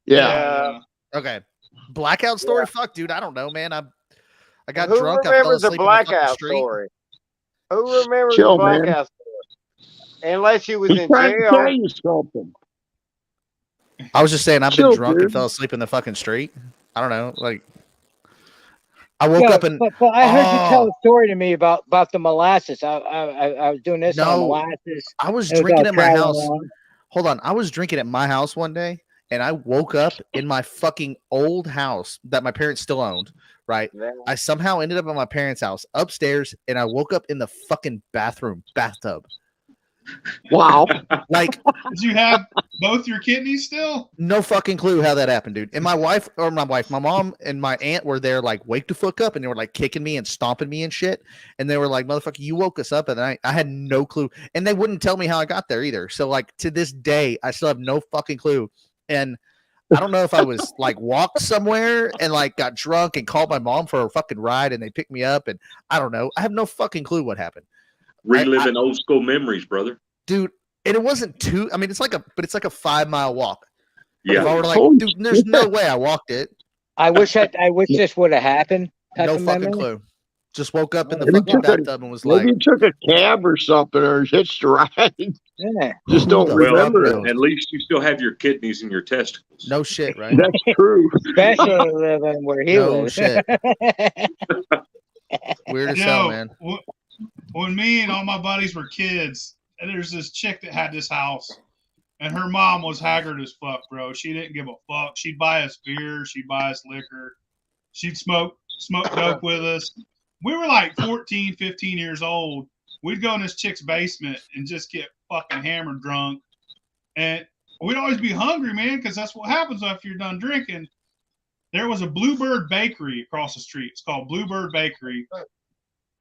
Yeah. Okay. Blackout story? Fuck, dude. I don't know, man. I got Who drunk. I fell remembers the asleep on the fucking blackout street. story? Who remembers the Chill, man. Blackout story? Unless you was He's in trying to tell jail. you something. I was just saying I've been Chill, drunk and dude. fell asleep in the fucking street. I don't know. Like I woke Yeah, up and but I heard you tell oh a story to me about the molasses. I was doing this on no, molasses. I was It was drinking all at my traveling house. along. Hold on. I was drinking at my house one day and I woke up in my fucking old house that my parents still owned, right? Yeah. I somehow ended up at my parents' house upstairs and I woke up in the fucking bathtub. Wow. Like, Did you have both your kidneys still? no fucking clue how that happened, dude. And my mom and my aunt were there, like, wake the fuck up, and they were like kicking me and stomping me and shit. And they were like, motherfucker, you woke us up, and I had no clue. And they wouldn't tell me how I got there either. So, like, to this day, I still have no fucking clue. And I don't know if I was like walked somewhere and like got drunk and called my mom for a fucking ride and they picked me up, and I don't know. I have no fucking clue what happened. Reliving old school memories, brother. Dude, and it wasn't too, I mean, it's like a 5-mile walk. Yeah. If I were like, dude, there's no way I walked it. I wish this would have happened. Type No of fucking memory. clue. Just woke up in the Maybe fucking took a- bathtub and was Maybe like, you took a cab or something or hitched a ride. Yeah. Just Who don't the remember fuck it. knows? At least you still have your kidneys and your testicles. No shit, right? That's true. Especially living where he No lives. shit. Weird as hell, Yo, man. when me and all my buddies were kids, and there's this chick that had this house, and her mom was haggard as fuck, bro. She didn't give a fuck. She'd buy us beer. She'd buy us liquor. She'd smoke dope with us. We were like 14, 15 years old. We'd go in this chick's basement and just get fucking hammered drunk. And we'd always be hungry, man, because that's what happens after you're done drinking. There was a Bluebird Bakery across the street. It's called Bluebird Bakery.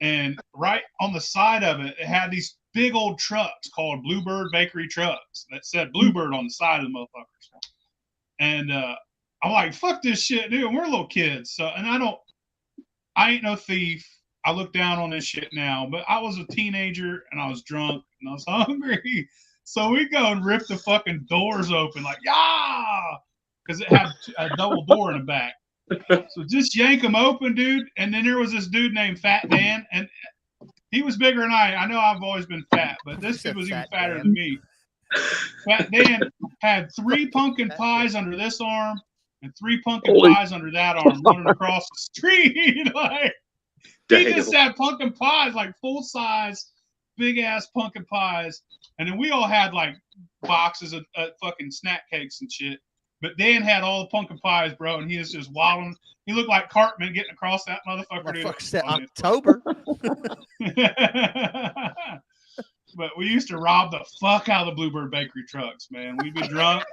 And right on the side of it, it had these big old trucks called Bluebird Bakery trucks that said Bluebird on the side of the motherfuckers. And I'm like, fuck this shit, dude. And we're little kids. So, and I ain't no thief. I look down on this shit now, but I was a teenager and I was drunk and I was hungry. So we go and rip the fucking doors open like, yeah, because it had a double door in the back. So just yank them open, dude. And then there was this dude named Fat Dan, and he was bigger than I. I know I've always been fat, but this dude was even fatter than me. Fat Dan had 3 pumpkin pies under this arm and 3 pumpkin pies under that arm running across the street. Like, he just had pumpkin pies, like full size, big ass pumpkin pies. And then we all had like boxes of fucking snack cakes and shit. But Dan had all the pumpkin pies, bro, and he was just wilding. He looked like Cartman getting across that motherfucker. Motherfucker October. But we used to rob the fuck out of the Bluebird Bakery trucks, man. We'd be drunk,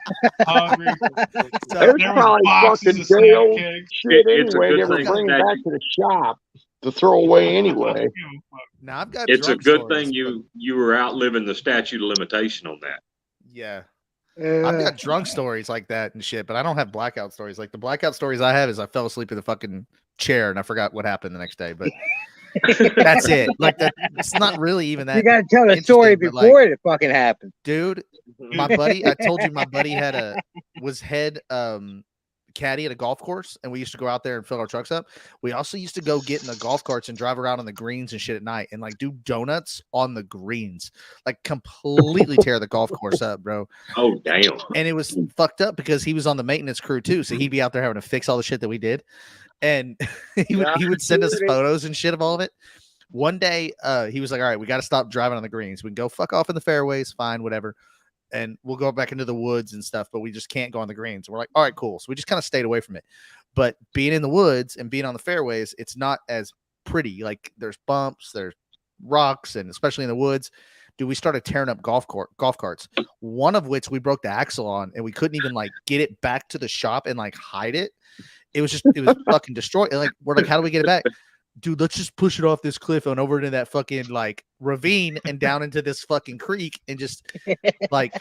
hungry. There's There was probably boxes fucking of snack day-old cakes. shit It's a anyway. good They were thing bringing that back to the shop to throw away anyway. Now I've got. It's a drunk good stories, thing you were outliving the statute of limitation on that. Yeah. I've got drunk stories like that and shit, but I don't have blackout stories. Like the blackout stories I have is I fell asleep in the fucking chair and I forgot what happened the next day. But that's it. Like that, it's not really even that. You gotta tell the story before it fucking happened, dude. My buddy, I told you, my buddy was head caddy at a golf course, and we used to go out there and fill our trucks up. We also used to go get in the golf carts and drive around on the greens and shit at night and like do donuts on the greens, like completely tear the golf course up, bro. Oh damn. And it was fucked up because he was on the maintenance crew too, so he'd be out there having to fix all the shit that we did, and he would send us photos and shit of all of it. One day he was like, all right, we got to stop driving on the greens. We can go fuck off in the fairways, fine, whatever, and we'll go back into the woods and stuff, but we just can't go on the greens. We're like, all right, cool. So we just kind of stayed away from it. But being in the woods and being on the fairways, it's not as pretty. Like there's bumps, there's rocks, and especially in the woods, dude, we started tearing up golf carts. One of which we broke the axle on, and we couldn't even like get it back to the shop and like hide it. It was fucking destroyed. And like we're like, how do we get it back? Dude, let's just push it off this cliff and over into that fucking like ravine and down into this fucking creek and just like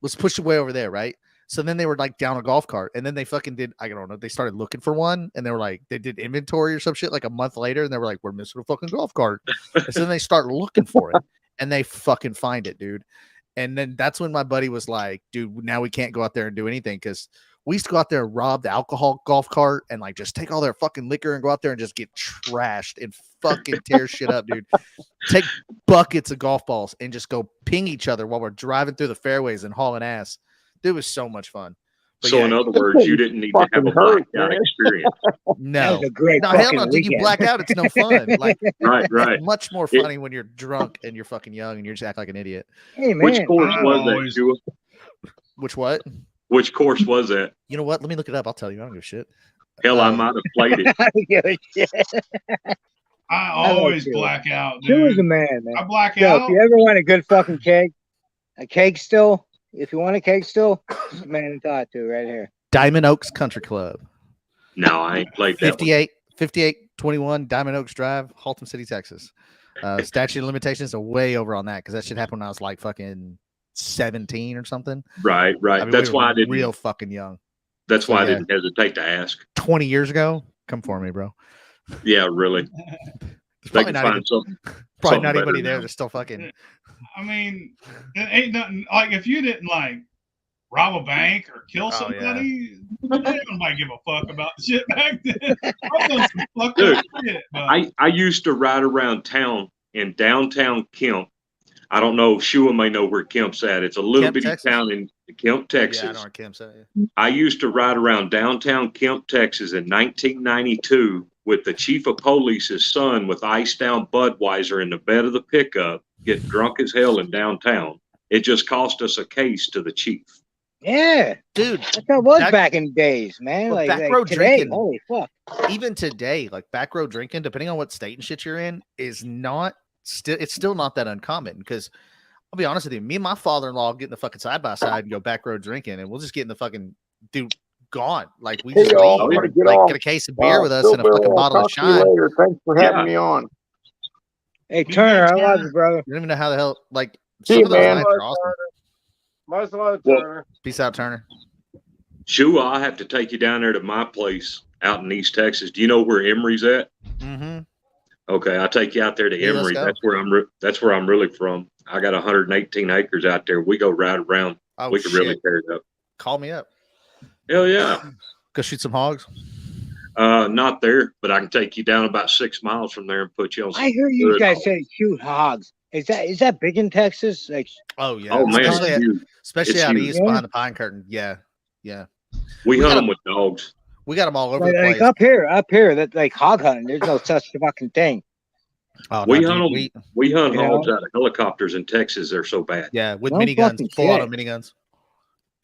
let's push it way over there, right? So then they were like down a golf cart, and then they fucking did, I don't know, they started looking for one, and they were like, they did inventory or some shit like a month later, and they were like, we're missing a fucking golf cart. And so then they start looking for it, and they fucking find it, dude. And then that's when my buddy was like, dude, now we can't go out there and do anything because We used to go out there and rob the alcohol golf cart and like just take all their fucking liquor and go out there and just get trashed and fucking tear shit up, dude. Take buckets of golf balls and just go ping each other while we're driving through the fairways and hauling ass. It was so much fun. But so in other words, you didn't need to have a blackout experience. No, That was a great no, hell fucking no. Did you weekend. black out? It's no fun. Like, Right. it's much more funny when you're drunk and you're fucking young and you just act like an idiot. Hey, Which man. course I was that, always- Shua? Which what? Which course was that? You know what? Let me look it up. I'll tell you. I don't give a shit. Hell, I might have played it. I don't give a shit. I like always you. black out, She was a dude. man, man. I black Yo, out. if you ever want a good fucking cake, a cake still, if you want a cake still, this is a man to talk to right here. Diamond Oaks Country Club. No, I ain't played that. 5821 Diamond Oaks Drive, Haltom City, Texas. Statute of limitations are way over on that because that shit happened when I was like fucking 17 or something. Right. I mean, That's we why were I didn't. real fucking young. That's So, why I yeah. didn't hesitate to ask. 20 years ago, come for me, bro. Yeah, really. There's They probably can not find even, something. probably something not better anybody there. now. They're still fucking. I mean, it ain't nothing like if you didn't like rob a bank or kill Oh, somebody. Nobody give a fuck about the shit back then. I've done some fucked Dude, up shit, but I used to ride around town in downtown Kemp. I don't know. Shua may know where Kemp's at. It's a little Kemp, bitty Texas? town in Kemp, Yeah, I Texas. know where Kim's at. Yeah. I used to ride around downtown Kemp, Texas in 1992 with the chief of police's son with iced down Budweiser in the bed of the pickup, getting drunk as hell in downtown. It just cost us a case to the chief. Yeah, Dude, that's how it was Back- back in the days, man. Well, Like, back like road today, drinking. holy fuck. even today, like back road drinking, depending on what state and shit you're in, is not still. It's still not that uncommon because I'll be honest with you. Me and my father-in-law get in the fucking side by side and go back road drinking, and we'll just get in the fucking dude gone. Like we just Hey, y'all, leave, I'm and, gonna get like off. get a case of beer with us and a Bill, fucking I'll bottle of talk to you shine. later. Thanks for having Yeah. me on. Hey, Be Turner, good, I love Turner. you, brother. You don't even know how the hell like See some you, of those man. nights are awesome. Much love, Well- Turner. Peace out, Turner. Shua, I'll have to take you down there to my place out in East Texas. Do you know where Emory's at? Mm-hmm. Okay, I'll take you out there to Yeah, let's Emory. go. That's where I'm really from. I got 118 acres out there. We go right around. Oh We can shit! really tear it up. Call me up. Hell yeah. Go shoot some hogs. Not there, but I can take you down about 6 miles from there and put you on. I hear you good guys hogs. say shoot hogs. Is that big in Texas? Like, Oh yeah. Oh man, especially it's huge. especially It's out huge. east Yeah. behind the pine curtain. Yeah, yeah. We We hunt got them with dogs. We got them all over like, the place. like up here, that like hog hunting. There's no such fucking thing. Oh, We no, hunt dude, them. We hunt You hogs know? out of helicopters in Texas. They're so bad. yeah, with No miniguns, fucking full auto shit. miniguns.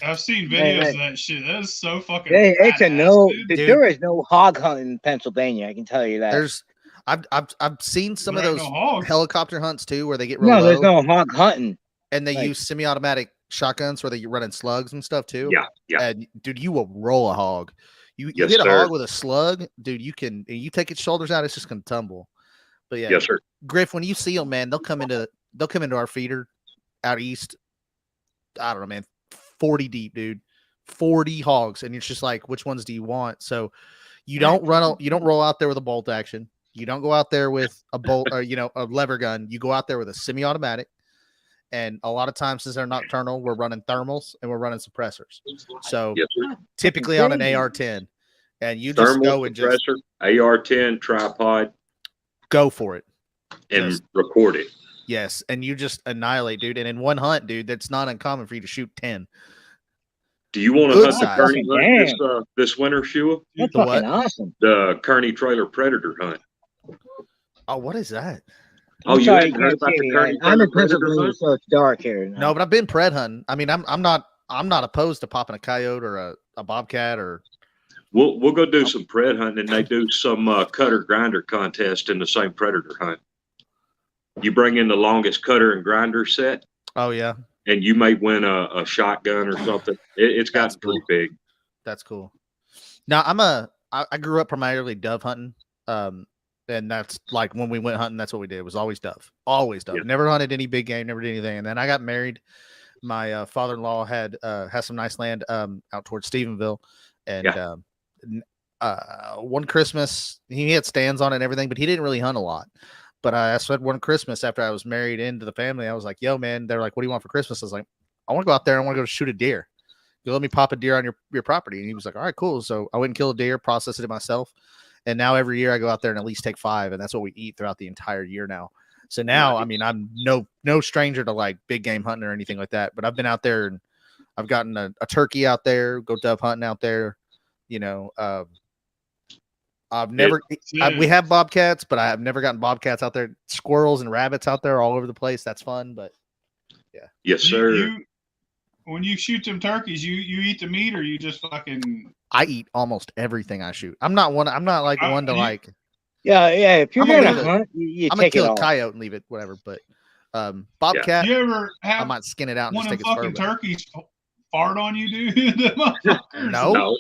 I've seen Hey, videos hey. of that shit. That is so fucking. It's a badass, no. dude. There is no hog hunting in Pennsylvania. I can tell you that. There's, I've seen some of There ain't those no hogs. helicopter hunts too, where they get real No, low, there's no hog hunting. and they like- use semi-automatic shotguns where they running slugs and stuff too. Yeah, yeah. And dude, you will roll a hog. You Yes, hit a sir. hog with a slug, dude. You take its shoulders out, it's just gonna tumble. But yeah, Yes, sir. Griff, when you see them, man, they'll come into our feeder out east. I don't know, man, 40 deep, dude, 40 hogs, and it's just like, which ones do you want? So you don't roll out there with a bolt action. You don't go out there with a bolt or a lever gun. You go out there with a semi-automatic. And a lot of times, since they're nocturnal, we're running thermals and we're running suppressors. So Yes, sir. typically on an AR-10, and you just Thermal go and just suppressor, AR-10 tripod, go for it. and Just- record it. Yes, and you just annihilate, dude. And in one hunt, dude, that's not uncommon for you to shoot 10. Do you want to Good hunt the size. Kearney hunt Damn. this winter, Shua? That's The fucking what? awesome. The Kearney trailer predator hunt. Oh, what is that? Oh, I'm you sorry, hadn't heard about the see me. Kearney I'm trailer in predator Pennsylvania, hunt? so it's dark here. No, but I've been pred hunting. I mean, I'm not opposed to popping a coyote or a bobcat or We'll go do some pred hunting, and they do some cutter grinder contest in the same predator hunt. You bring in the longest cutter and grinder set, oh yeah, and you may win a shotgun or something. It's That's gotten pretty cool. big. that's cool. Now I grew up primarily dove hunting. And that's like when we went hunting, that's what we did. It was always dove. Always dove. Yeah. Never hunted any big game, never did anything. And then I got married. My father-in-law has some nice land out towards Stephenville. And one Christmas, he had stands on it and everything, but he didn't really hunt a lot. But I said one Christmas after I was married into the family, I was like, yo, man, they're like, what do you want for Christmas? I was like, I want to go out there. I want to go shoot a deer. You let me pop a deer on your property. And he was like, all right, cool. So I went and killed a deer, processed it myself. And now every year I go out there and at least take 5. And that's what we eat throughout the entire year now. So now, I mean, I'm no stranger to like big game hunting or anything like that. But I've been out there and I've gotten a turkey out there, go dove hunting out there. You know, I've never, we have bobcats, but I have never gotten bobcats out there. Squirrels and rabbits out there all over the place. That's fun, but yeah. Yes, sir. When you shoot them turkeys, you eat the meat or you just fucking. I eat almost everything I shoot. I'm not like one to like. Yeah. If you're gonna hunt, you I'm take gonna kill it a all. coyote and leave it, whatever. But bobcat, You ever have I might skin it out and one just of take its fur. fucking turkeys fart on you, dude? No.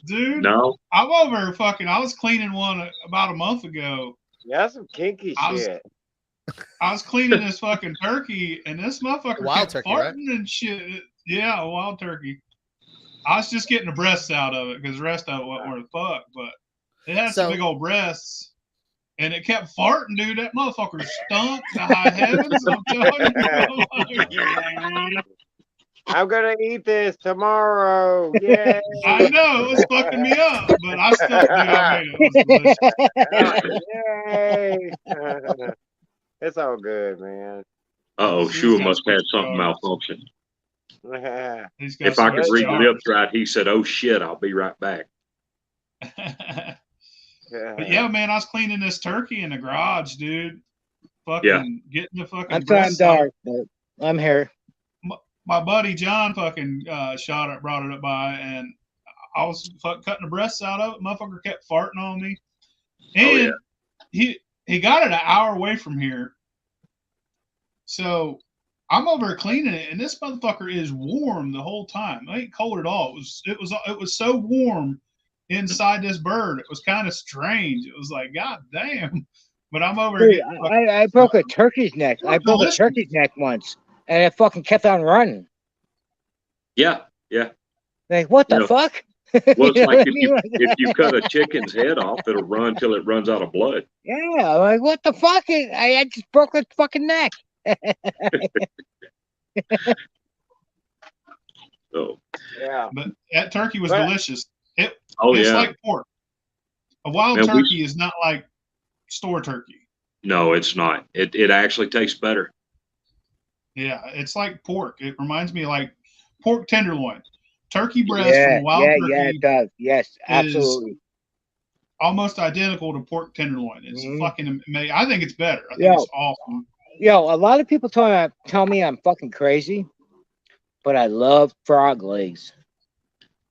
Dude. No. I'm over fucking. I was cleaning one about a month ago. That's some kinky shit. I was cleaning this fucking turkey, and this motherfucker wild kept turkey, farting right? and shit. Yeah, a wild turkey. I was just getting the breasts out of it because the rest of it wasn't worth the fuck. But it had some big old breasts, and it kept farting, dude. That motherfucker stunk to high heavens. I'm telling you. I'm gonna eat this tomorrow. Yeah. I know it was fucking me up, but I still, dude, I made it. It was Yay! It's all good, man. Shua must have had something malfunction. If I could read lips right, he said, "Oh shit, I'll be right back." But yeah, man, I was cleaning this turkey in the garage, dude. Fucking getting the fucking. I'm dark, but I'm here. My buddy John fucking brought it up by, and I was cutting the breasts out of it. Motherfucker kept farting on me, and he got it an hour away from here. So I'm over cleaning it, and this motherfucker is warm the whole time. It ain't cold at all. It was so warm inside this bird. It was kind of strange. It was like, God damn. But I'm over Dude, here. I broke a turkey's neck. I broke a turkey's neck once, and it fucking kept on running. Yeah. Like, what the fuck? Well, it's like if you cut a chicken's head off, it'll run till it runs out of blood. Yeah, I'm like, what the fuck? I just broke its fucking neck. So. Yeah. But that turkey was delicious. It's like pork. A wild turkey is not like store turkey. No, it's not. It actually tastes better. Yeah, it's like pork. It reminds me of like pork tenderloin. Turkey breast from wild turkey. Yeah, it does. Yes, absolutely. Almost identical to pork tenderloin. It's fucking amazing. I think it's better. I think it's awesome. Yo, a lot of people tell me I'm fucking crazy, but I love frog legs.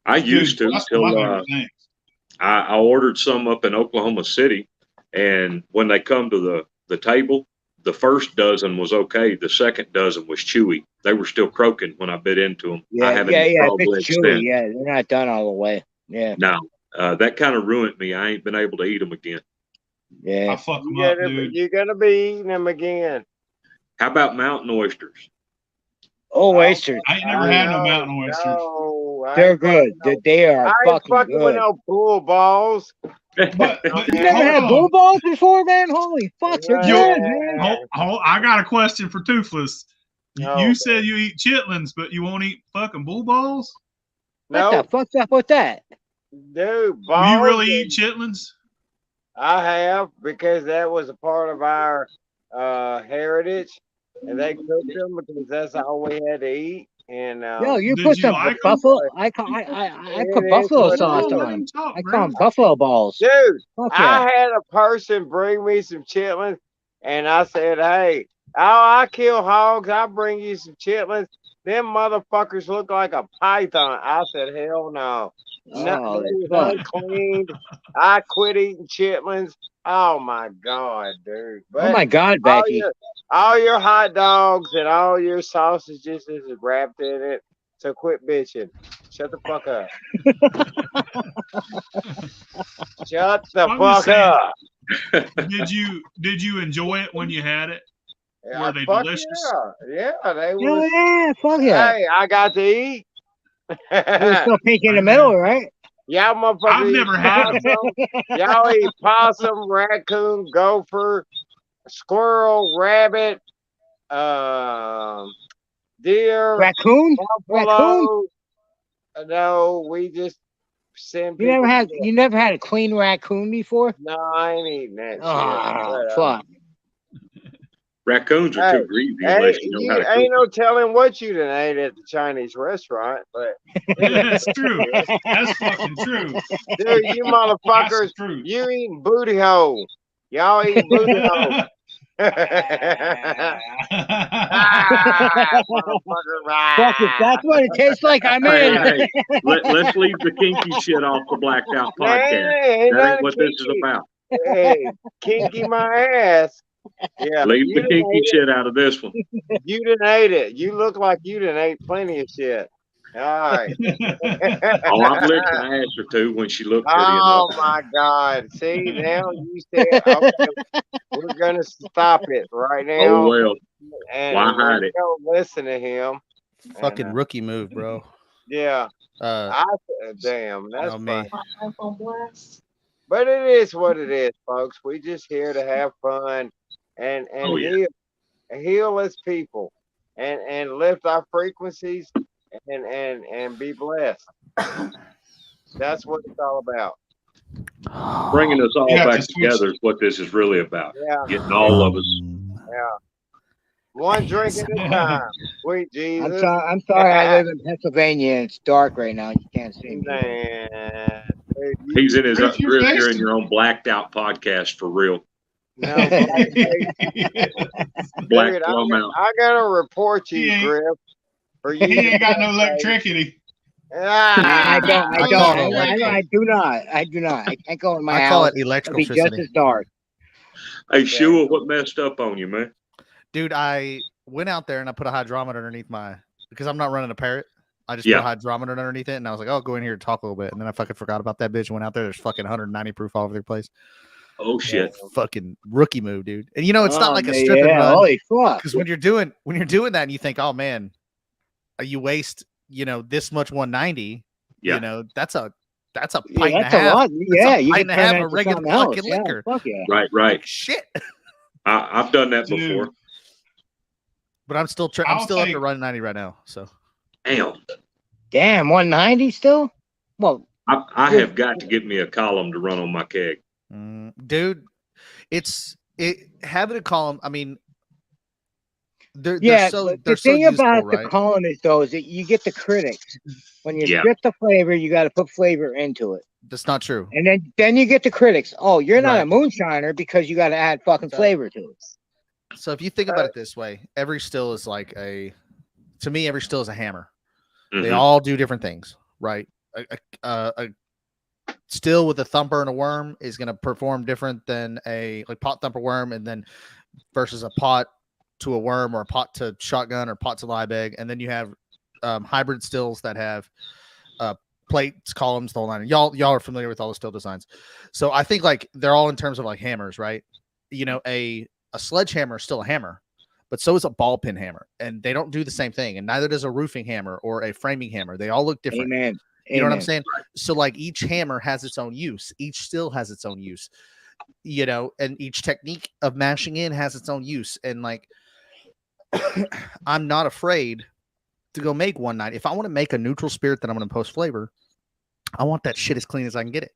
I used to until I ordered some up in Oklahoma City, and when they come to the table, the first dozen was okay. The second dozen was chewy. They were still croaking when I bit into them. Yeah, I haven't it's chewy. Yeah, they're not done all the way. Yeah. No, that kind of ruined me. I ain't been able to eat them again. Yeah. I fuck them up, dude. You're gonna be eating them again. How about mountain oysters? Oh, oysters. I ain't never had no mountain oysters. No, they're good. They are fucking fucking good. with no bull balls. But you never had bull balls before, man? Holy fuck, they're good, man. I got a question for Toothless. You said you eat chitlins, but you won't eat fucking bull balls? What the fuck's up with that? Dude, balls. You really eat chitlins? I have, because that was a part of our heritage, and they cooked them because that's all we had to eat. And yo, you put some buffalo. I put buffalo sauce on them. I call them buffalo balls. Dude, I had a person bring me some chitlins, and I said, "Hey, I kill hogs. I'll bring you some chitlins." Them motherfuckers look like a python. I said, "Hell no." No, it was unclean. I quit eating chitlins. Oh my god, dude! But oh my god, Becky! All your hot dogs and all your sausages is wrapped in it. So quit bitching. Shut the fuck up. Shut the fuck up. Did you enjoy it when you had it? Yeah, were they delicious? Yeah, they were. Yeah, fuck yeah. Hey, I got to eat. You're still pink in the middle, right? Y'all motherfuckers. I've never had them. Y'all eat possum, raccoon, gopher, squirrel, rabbit, deer, raccoon, buffalo. No, we just send You people. never had a clean raccoon before? No, I ain't eating that Oh, shit. fuck. Raccoons are Hey, too greasy hey, unless you know how you to cook ain't them. no telling what you done ate at the Chinese restaurant, but That's true. That's fucking true. dude, you That's the motherfuckers, truth. you eating booty hole. Y'all eating booty hole. Motherfucker, Fuck it. That's what it tastes like. I'm in. Hey, let's leave the kinky shit off the Blackout Man, podcast. ain't That ain't nothing what this is kinky. about. Hey, kinky my ass. Yeah, Leave you the done kinky ate shit out of this one. it. You done ate it. You look like you done ate plenty of shit. All right. Oh, I've licked an ass or two when she looked pretty enough. Oh my God. See, now you said, okay, we're going to stop it right Oh now. well, why And we're hide it? going to listen to him. Fucking And, rookie move, bro. yeah. Uh, Damn, that's know me. fine. But it is what it is, folks. We just here to have fun and Oh yeah. heal as people and lift our frequencies and be blessed. That's what it's all about. Bringing us all Yeah, back to switch- together is what this is really about. Yeah, Getting all of us. yeah. One drink at a time. Sweet Jesus. I'm sorry. I live in Pennsylvania and it's dark right now. You can't see me. Man. Dude, He's in his Where's your Griff, face? you're in your own blacked out podcast for real. no, Black dude, plum out. I gotta report you, He ain't- Griff. For you He ain't got no electricity. I do not. I can't go in my I house. call it It'll be just electricity. as dark. Hey, Shua, what messed up on you, man? Dude, I went out there and I put a hydrometer underneath because I'm not running a Parrot. I just Yeah. put a hydrometer underneath it and I was like, oh, go in here and talk a little bit. And then I fucking forgot about that bitch and went out there. There's fucking 190 proof all over the place. Oh shit. Fucking rookie move, dude. And you know, it's not like a strip yeah, and run. holy fuck. Because when you're doing that and you think, oh man, you waste, this much 190, Yeah. that's a pint That's and a a half. lot. Yeah, you pint can and a turn half that of into regular something else. fucking Yeah, liquor. fuck yeah. Right. Like shit. I've done that Dude. before. But I'm still I'll up to take- run 90 right now. So Damn. Damn, 190 still? Well, I have got to get me a column to run on my keg. dude, having a column. I mean, they're yeah, so but they're the so thing useful, about right? the column is though is that you get the critics. When you Yeah. strip the flavor, you got to put flavor into it. That's not true. And then you get the critics. Oh, you're not a Right. moonshiner because you got to add fucking flavor to it. So if you think about it this way, every still is to me, every still is a hammer. They Mhm. all do different things, right? A still with a thumper and a worm is going to perform different than a pot thumper worm, and then versus a pot to a worm or a pot to shotgun or pot to liebeg. And then you have hybrid stills that have plates, columns, the whole line. Y'all are familiar with all the still designs. So I think they're all in terms of hammers, right? A sledgehammer is still a hammer, but so is a ball peen hammer, and they don't do the same thing. And neither does a roofing hammer or a framing hammer. They all look different. Amen. You know what I'm saying? So each hammer has its own use. Each still has its own use, and each technique of mashing in has its own use. And I'm not afraid to go make 190. If I want to make a neutral spirit that I'm going to post flavor, I want that shit as clean as I can get it.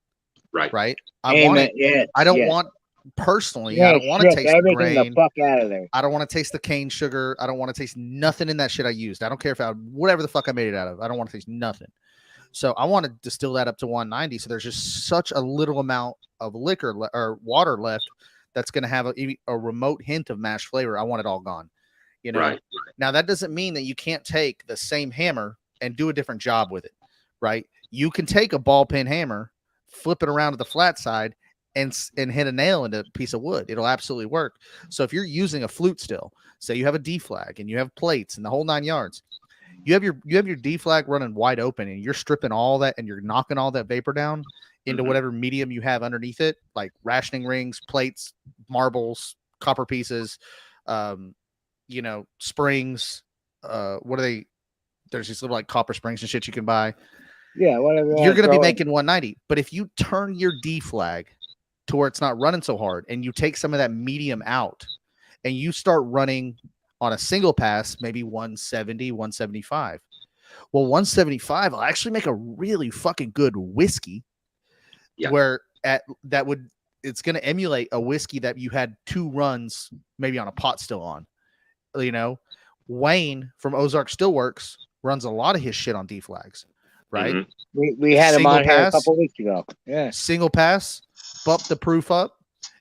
Right. Right. I want it. Yeah. I don't want personally. I don't want to taste the everything grain. the fuck out of there. I don't want to taste the cane sugar. I don't want to taste nothing in that shit I used. I don't care whatever the fuck I made it out of. I don't want to taste nothing. So I want to distill that up to 190. So there's just such a little amount of liquor or water left that's going to have a remote hint of mash flavor. I want it all gone. Right. Now that doesn't mean that you can't take the same hammer and do a different job with it. Right. You can take a ball peen hammer, flip it around to the flat side, and hit a nail into a piece of wood. It'll absolutely work. So if you're using a flute still, say you have a D flag and you have plates and the whole 9 yards, you have your D flag running wide open and you're stripping all that and you're knocking all that vapor down into whatever medium you have underneath it, like rationing rings, plates, marbles, copper pieces, springs. What are they? There's these little copper springs and shit you can buy. Yeah, whatever. You're going to be making 190. But if you turn your D flag to where it's not running so hard and you take some of that medium out and you start running on a single pass, maybe 170, 175, Well, 175 will actually make a really fucking good whiskey. Yeah. Where it's going to emulate a whiskey that you had 2 runs maybe on a pot still on. You know, Wayne from Ozark Stillworks runs a lot of his shit on deflags, right? Mm-hmm. We had him Single on here a pass. couple weeks ago. Yeah. Single pass, bump the proof up,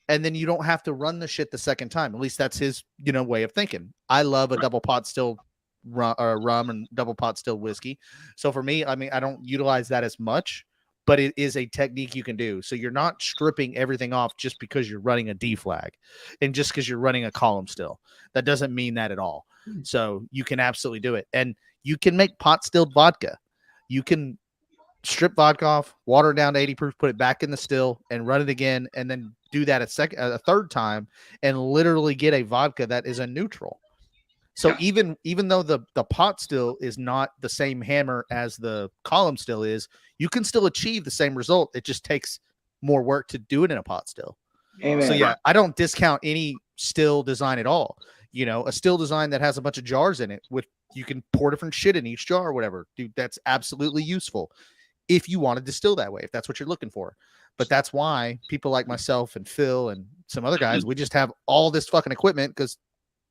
and then you don't have to run the shit the second time. At least that's his, way of thinking. I love a double pot still rum and double pot still whiskey. So for me, I mean, I don't utilize that as much, but it is a technique you can do. So you're not stripping everything off just because you're running a deflag and just because you're running a column still. That doesn't mean that at all. So you can absolutely do it. And you can make pot stilled vodka. You can strip vodka off, water it down to 80 proof, put it back in the still and run it again. And then do that a third time and literally get a vodka that is a neutral. So even though the pot still is not the same hammer as the column still is, you can still achieve the same result. It just takes more work to do it in a pot still. Amen. So yeah, I don't discount any still design at all. A still design that has a bunch of jars in it you can pour different shit in each jar or whatever. Dude, that's absolutely useful if you want to distill that way, if that's what you're looking for. But that's why people like myself and Phil and some other guys, we just have all this fucking equipment because,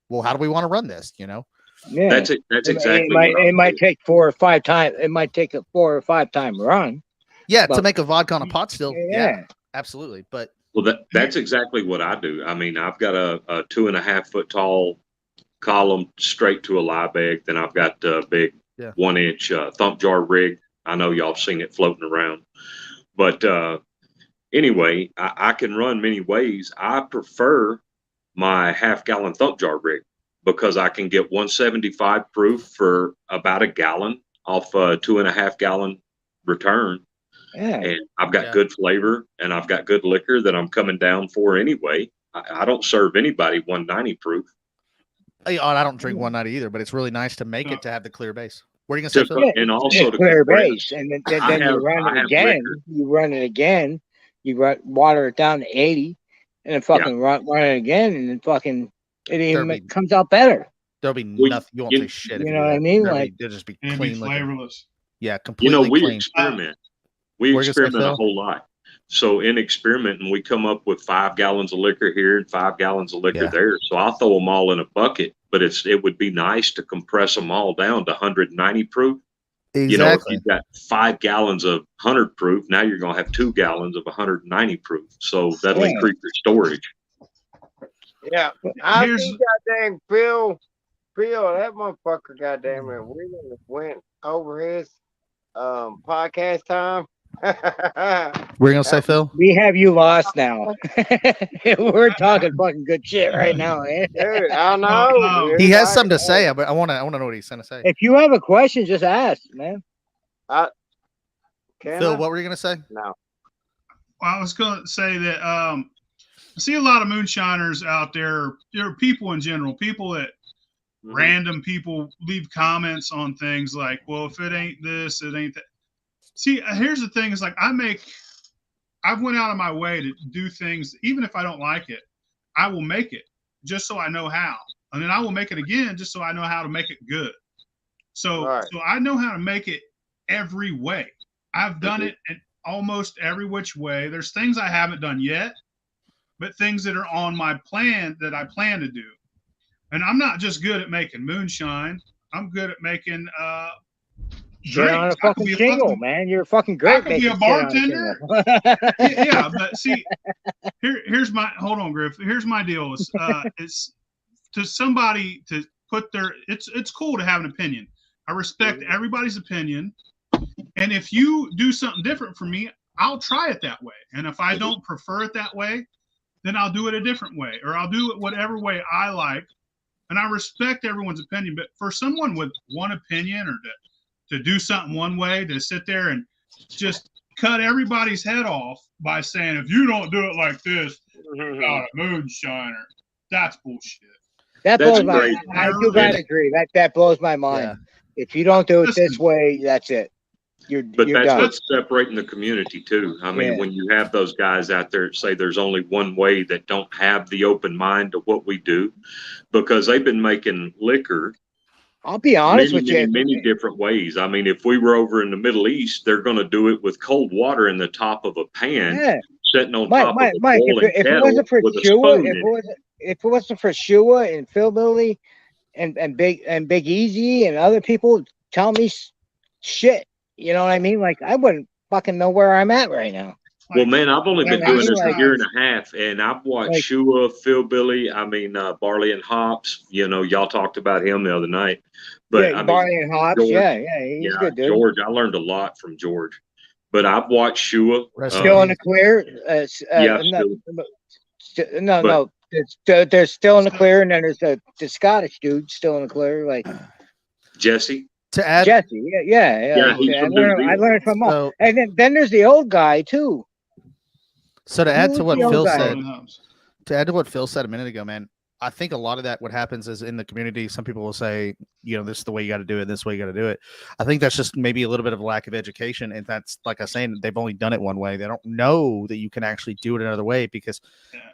well, how do we want to run this? Yeah. That's exactly. It might take 4 or 5 times. It might take a 4 or 5 time run. Yeah, to make a vodka on a pot still. Yeah, absolutely. But that's exactly what I do. I mean, I've got a 2.5 foot tall column straight to a Liebeck. Then I've got a big 1 inch thump jar rig. I know y'all have seen it floating around, but anyway, I can run many ways. I prefer my half-gallon thump jar rig because I can get 175 proof for about a gallon off a 2.5 gallon return. Yeah. And I've got good flavor and I've got good liquor that I'm coming down for anyway. I don't serve anybody 190 proof. I don't drink 190 either, but it's really nice to make it to have the clear base. What are you going to say, Phil? And also to clear base, and then you run it again. Liquor. You run it again. You water it down to 80, and then fucking run it again, and then fucking it comes out better. There'll be nothing. You won't taste shit. You know what I mean? They'll just be It'll clean, be flavorless. Yeah, completely we clean. experiment. We experiment a whole lot. So in experimenting, we come up with 5 gallons of liquor here and 5 gallons of liquor there. So I'll throw them all in a bucket, but it would be nice to compress them all down to 190 proof. Exactly. If you've got 5 gallons of 100 proof, now you're going to have 2 gallons of 190 proof. So that'll increase your storage. Yeah. I think goddamn Phil, that motherfucker, goddamn it, we went over his podcast time. We're gonna say, Phil? We have you lost now. We're talking fucking good shit right now, man. Dude, I know. He has something to say, but I want to know what he's going to say. If you have a question, just ask, man. Phil, what were you going to say? No. Well, I was going to say that I see a lot of moonshiners out there. There are people in general, people that random people leave comments on things like, well, if it ain't this, it ain't that. See, here's the thing: is like I've went out of my way to do things, even if I don't like it, I will make it just so I know how, and then I will make it again just so I know how to make it good. So I know how to make it every way. I've done it in almost every which way. There's things I haven't done yet, but things that are on my plan that I plan to do. And I'm not just good at making moonshine. I'm good at making You're on a fucking jingle, man. You're fucking great. I could be a bartender. Yeah, but see, here's my hold on, Griff. Here's my deal. It's to somebody to put their. It's cool to have an opinion. I respect everybody's opinion, and if you do something different from me, I'll try it that way. And if I don't prefer it that way, then I'll do it a different way, or I'll do it whatever way I like. And I respect everyone's opinion, but for someone with one opinion or to do something one way, to sit there and just cut everybody's head off by saying, if you don't do it like this, you're not a moonshiner. That's bullshit. That blows my mind. I do not agree. That blows my mind. Yeah. If you don't do it this way, that's it. But that's what's separating the community too. I mean, when you have those guys out there say there's only one way that don't have the open mind to what we do, because they've been making liquor I'll be honest with you. Many different ways. I mean, if we were over in the Middle East, they're going to do it with cold water in the top of a pan, sitting on top of a boiling if it kettle wasn't for with a Shua, spoon in it. if it wasn't for Shua and Phil Lilly and Big Easy and other people telling me shit, you know what I mean? Like, I wouldn't fucking know where I'm at right now. Well, man, I've only been doing this a year and a half, and I've watched Shua, Phil Billy, Barley and Hops. You know, y'all talked about him the other night. But I mean, Barley and Hops, George, he's good, dude. George, I learned a lot from George. But I've watched Shua. Still in the clear? No. There's still in the clear, and then there's the Scottish dude still in the clear, like Jesse. To add Jesse, yeah. I learned from all. And then there's the old guy too. So to add to what Phil said a minute ago, man, I think a lot of that what happens is in the community, some people will say, you know, this is the way you got to do it, this way you got to do it. I think that's just maybe a little bit of a lack of education. And that's, like I was saying, they've only done it one way. They don't know that you can actually do it another way because,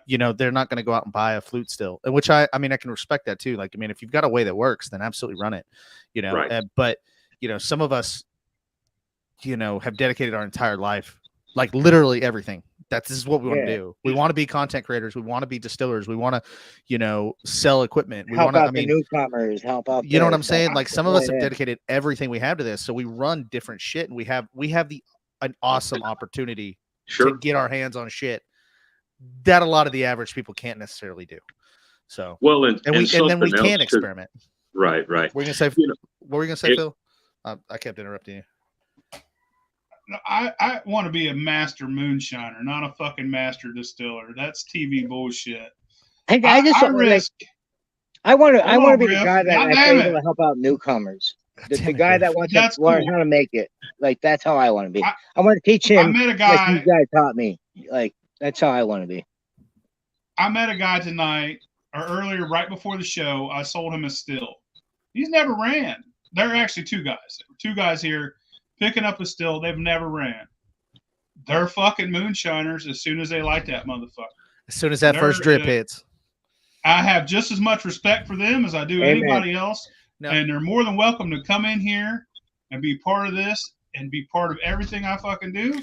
you know, they're not going to go out and buy a flute still, which I mean, I can respect that too. Like, I mean, if you've got a way that works, then absolutely run it, you know, right. But, you know, some of us, you know, have dedicated our entire life, like literally everything. This is what we want to do. We want to be content creators. We want to be distillers. We want to, you know, sell equipment. We want to, the newcomers, help out. You know what I'm saying? Like some of us have dedicated everything we have to this. So we run different shit, and we have an awesome opportunity to get our hands on shit that a lot of the average people can't necessarily do. So and then we can experiment. Right. We're gonna say, what were you gonna say, Phil? I kept interrupting you. I want to be a master moonshiner, not a fucking master distiller. That's TV bullshit. I want to be the guy that's able to help out newcomers. The guy that wants to learn how to make it. Like, that's how I want to be. I want to teach him like you guys taught me. Like, that's how I want to be. I met a guy tonight or earlier, right before the show. I sold him a still. He's never ran. There are actually two guys. There were two guys here picking up a still. They've never ran. They're fucking moonshiners as soon as they light that motherfucker. As soon as that first drip hits. I have just as much respect for them as I do anybody else. No. And they're more than welcome to come in here and be part of this and be part of everything I fucking do.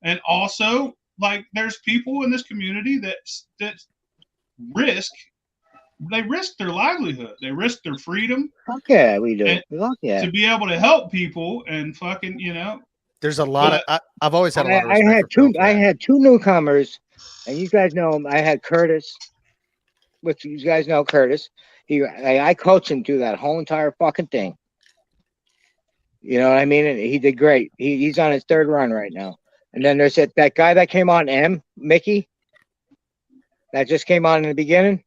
And also, like, there's people in this community that risk their livelihood. They risk their freedom. Fuck yeah, we do. To be able to help people and fucking, you know. There's a lot of. I've always had a lot of respect. I had two newcomers, and you guys know him. I had Curtis, which you guys know Curtis. I coached him through that whole entire fucking thing. You know what I mean? And he did great. He's on his third run right now. And then there's that guy that came on, Mickey, that just came on in the beginning.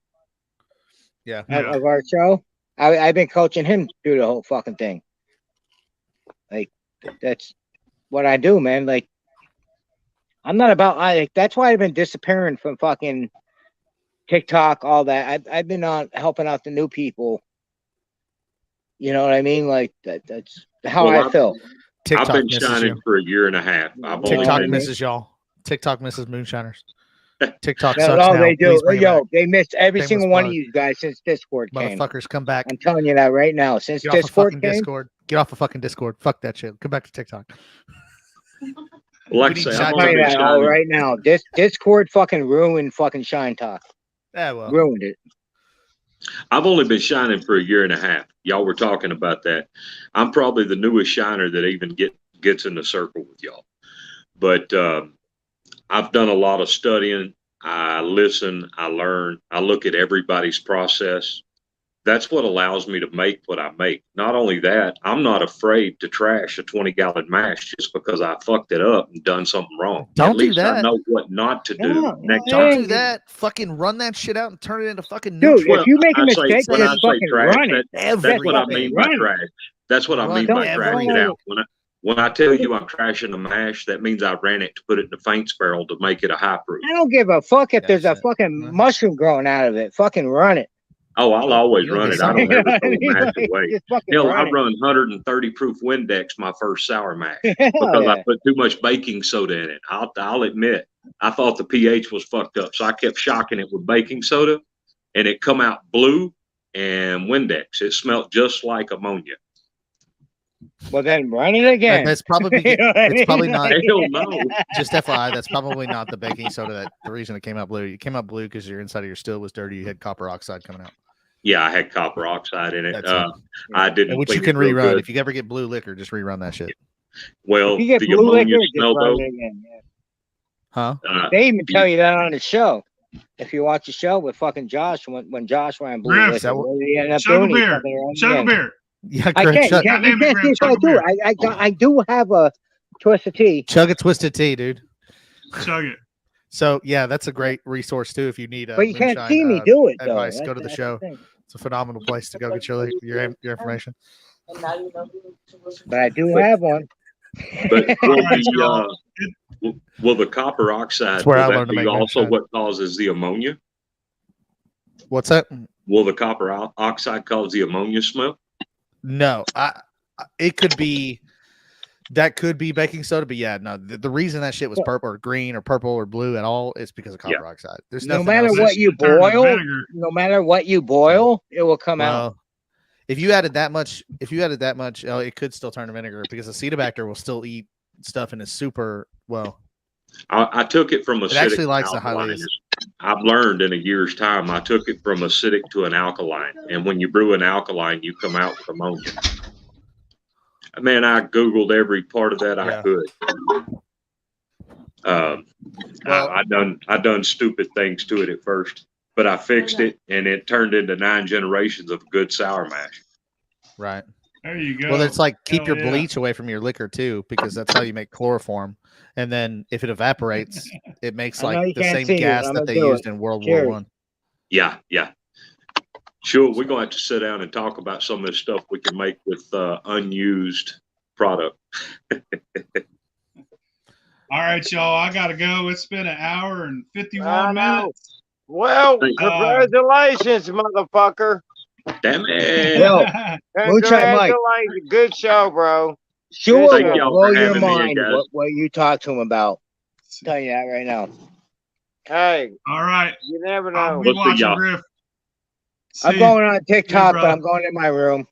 Of our show. I've been coaching him through the whole fucking thing. Like, that's what I do, man. Like, I'm not about that's why I've been disappearing from fucking TikTok, all that. I've been on helping out the new people. You know what I mean? Like, that's how I feel. TikTok, I've been shining for a year and a half. TikTok misses y'all. TikTok misses moonshiners. TikTok sucks now. They do. They missed every single one of you guys since Discord came. Motherfuckers, come back. I'm telling you that right now. Since Discord came. Get off of fucking Discord. Fuck that shit. Come back to TikTok. Like I say, I'm right now. Discord fucking ruined fucking Shine Talk. Yeah, well. Ruined it. I've only been shining for a year and a half. Y'all were talking about that. I'm probably the newest shiner that even gets in the circle with y'all. But I've done a lot of studying. I listen, I learn, I look at everybody's process. That's what allows me to make what I make. Not only that, I'm not afraid to trash a 20-gallon mash just because I fucked it up and done something wrong. Don't at least do that. I know what not to do next time. Don't do that. Fucking run that shit out and turn it into fucking neutral. If you make a mistake, just fucking run it. That's what I mean by trash. That's what I mean by trashing it out. When I tell you I'm trashing a mash, that means I ran it to put it in the faints barrel to make it a high proof. I don't give a fuck if there's a fucking mushroom growing out of it. Fucking run it. Oh, I'll always run it. I don't ever throw a mash away. Hell, I run 130 proof Windex my first sour mash because I put too much baking soda in it. I'll admit, I thought the pH was fucked up, so I kept shocking it with baking soda, and it come out blue, and Windex. It smelled just like ammonia. Well, then run it again. That's probably You know what I it's mean? probably not. Hell no. Just FYI, that's probably not the baking soda. That the reason it came out blue. It came out blue because your inside of your still was dirty. You had copper oxide coming out. Yeah, I had copper oxide in it. That's it. I didn't. Which you clean can it real rerun. good. If you ever get blue liquor, just rerun that shit. Well, If you get the blue ammonia liquor, just smell run though. it again. Yeah. Huh? They even tell you that on the show. If you watch the show with fucking Josh, when Josh ran blue Griff, liquor, what did he end up Chug a doing? He beer. fucking ran it Chug a again. beer. Yeah, I Griff, can't. God You damn it, can't see Griff, if I chug a do. beer. I do have a twist of tea. chug a twisted tea, dude. Chug it. So yeah, that's a great resource too. If you need But you can't moonshine, see me do it, though. advice, go to the That's show. thing. It's a phenomenal place to go get your information. But I do have one. But will All right, y'all. will the copper oxide That's where will I that learned to be make also moonshine. what causes the ammonia? What's that? Will the copper oxide cause the ammonia smell? No, it could be. That could be baking soda, but yeah, no. The reason that shit was purple or green or purple or blue at all is because of copper oxide. There's No nothing matter else. what you Turn to boil, vinegar. no matter what you boil, it will come out. Well, if you added that much, it could still turn to vinegar because acetobacter will still eat stuff and is super well. I took it from acidic. It actually to likes the alkaline. highly. I've learned in a year's time. I took it from acidic to an alkaline, and when you brew an alkaline, you come out with ammonia. Man, I Googled every part of that I could. I done stupid things to it at first, but I fixed it, and it turned into 9 generations of good sour mash. Right. There you go. Well, it's like keep Hell your yeah. bleach away from your liquor too, because that's how you make chloroform. And then if it evaporates, it makes I know you like the can't same see it, gas I'm that gonna they do used it. in World Cheers. War One. Yeah. Sure, we're going to have to sit down and talk about some of this stuff we can make with unused product. All right, y'all. I gotta go. It's been an hour and I 51 know. minutes. Well, congratulations, motherfucker. Damn it. Yo, Moonshine Mike. Congratulations. Good show, bro. Sure Thank will y'all blow for your having me, mind guys. what you talk to him about. I'm telling you that right now. Hey, All right. you never I'll know. be We'll see watching y'all. Griff. I'm See going on TikTok, bro. but I'm going in my room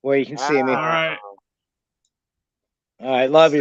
where you can see me. All right. All right, love you.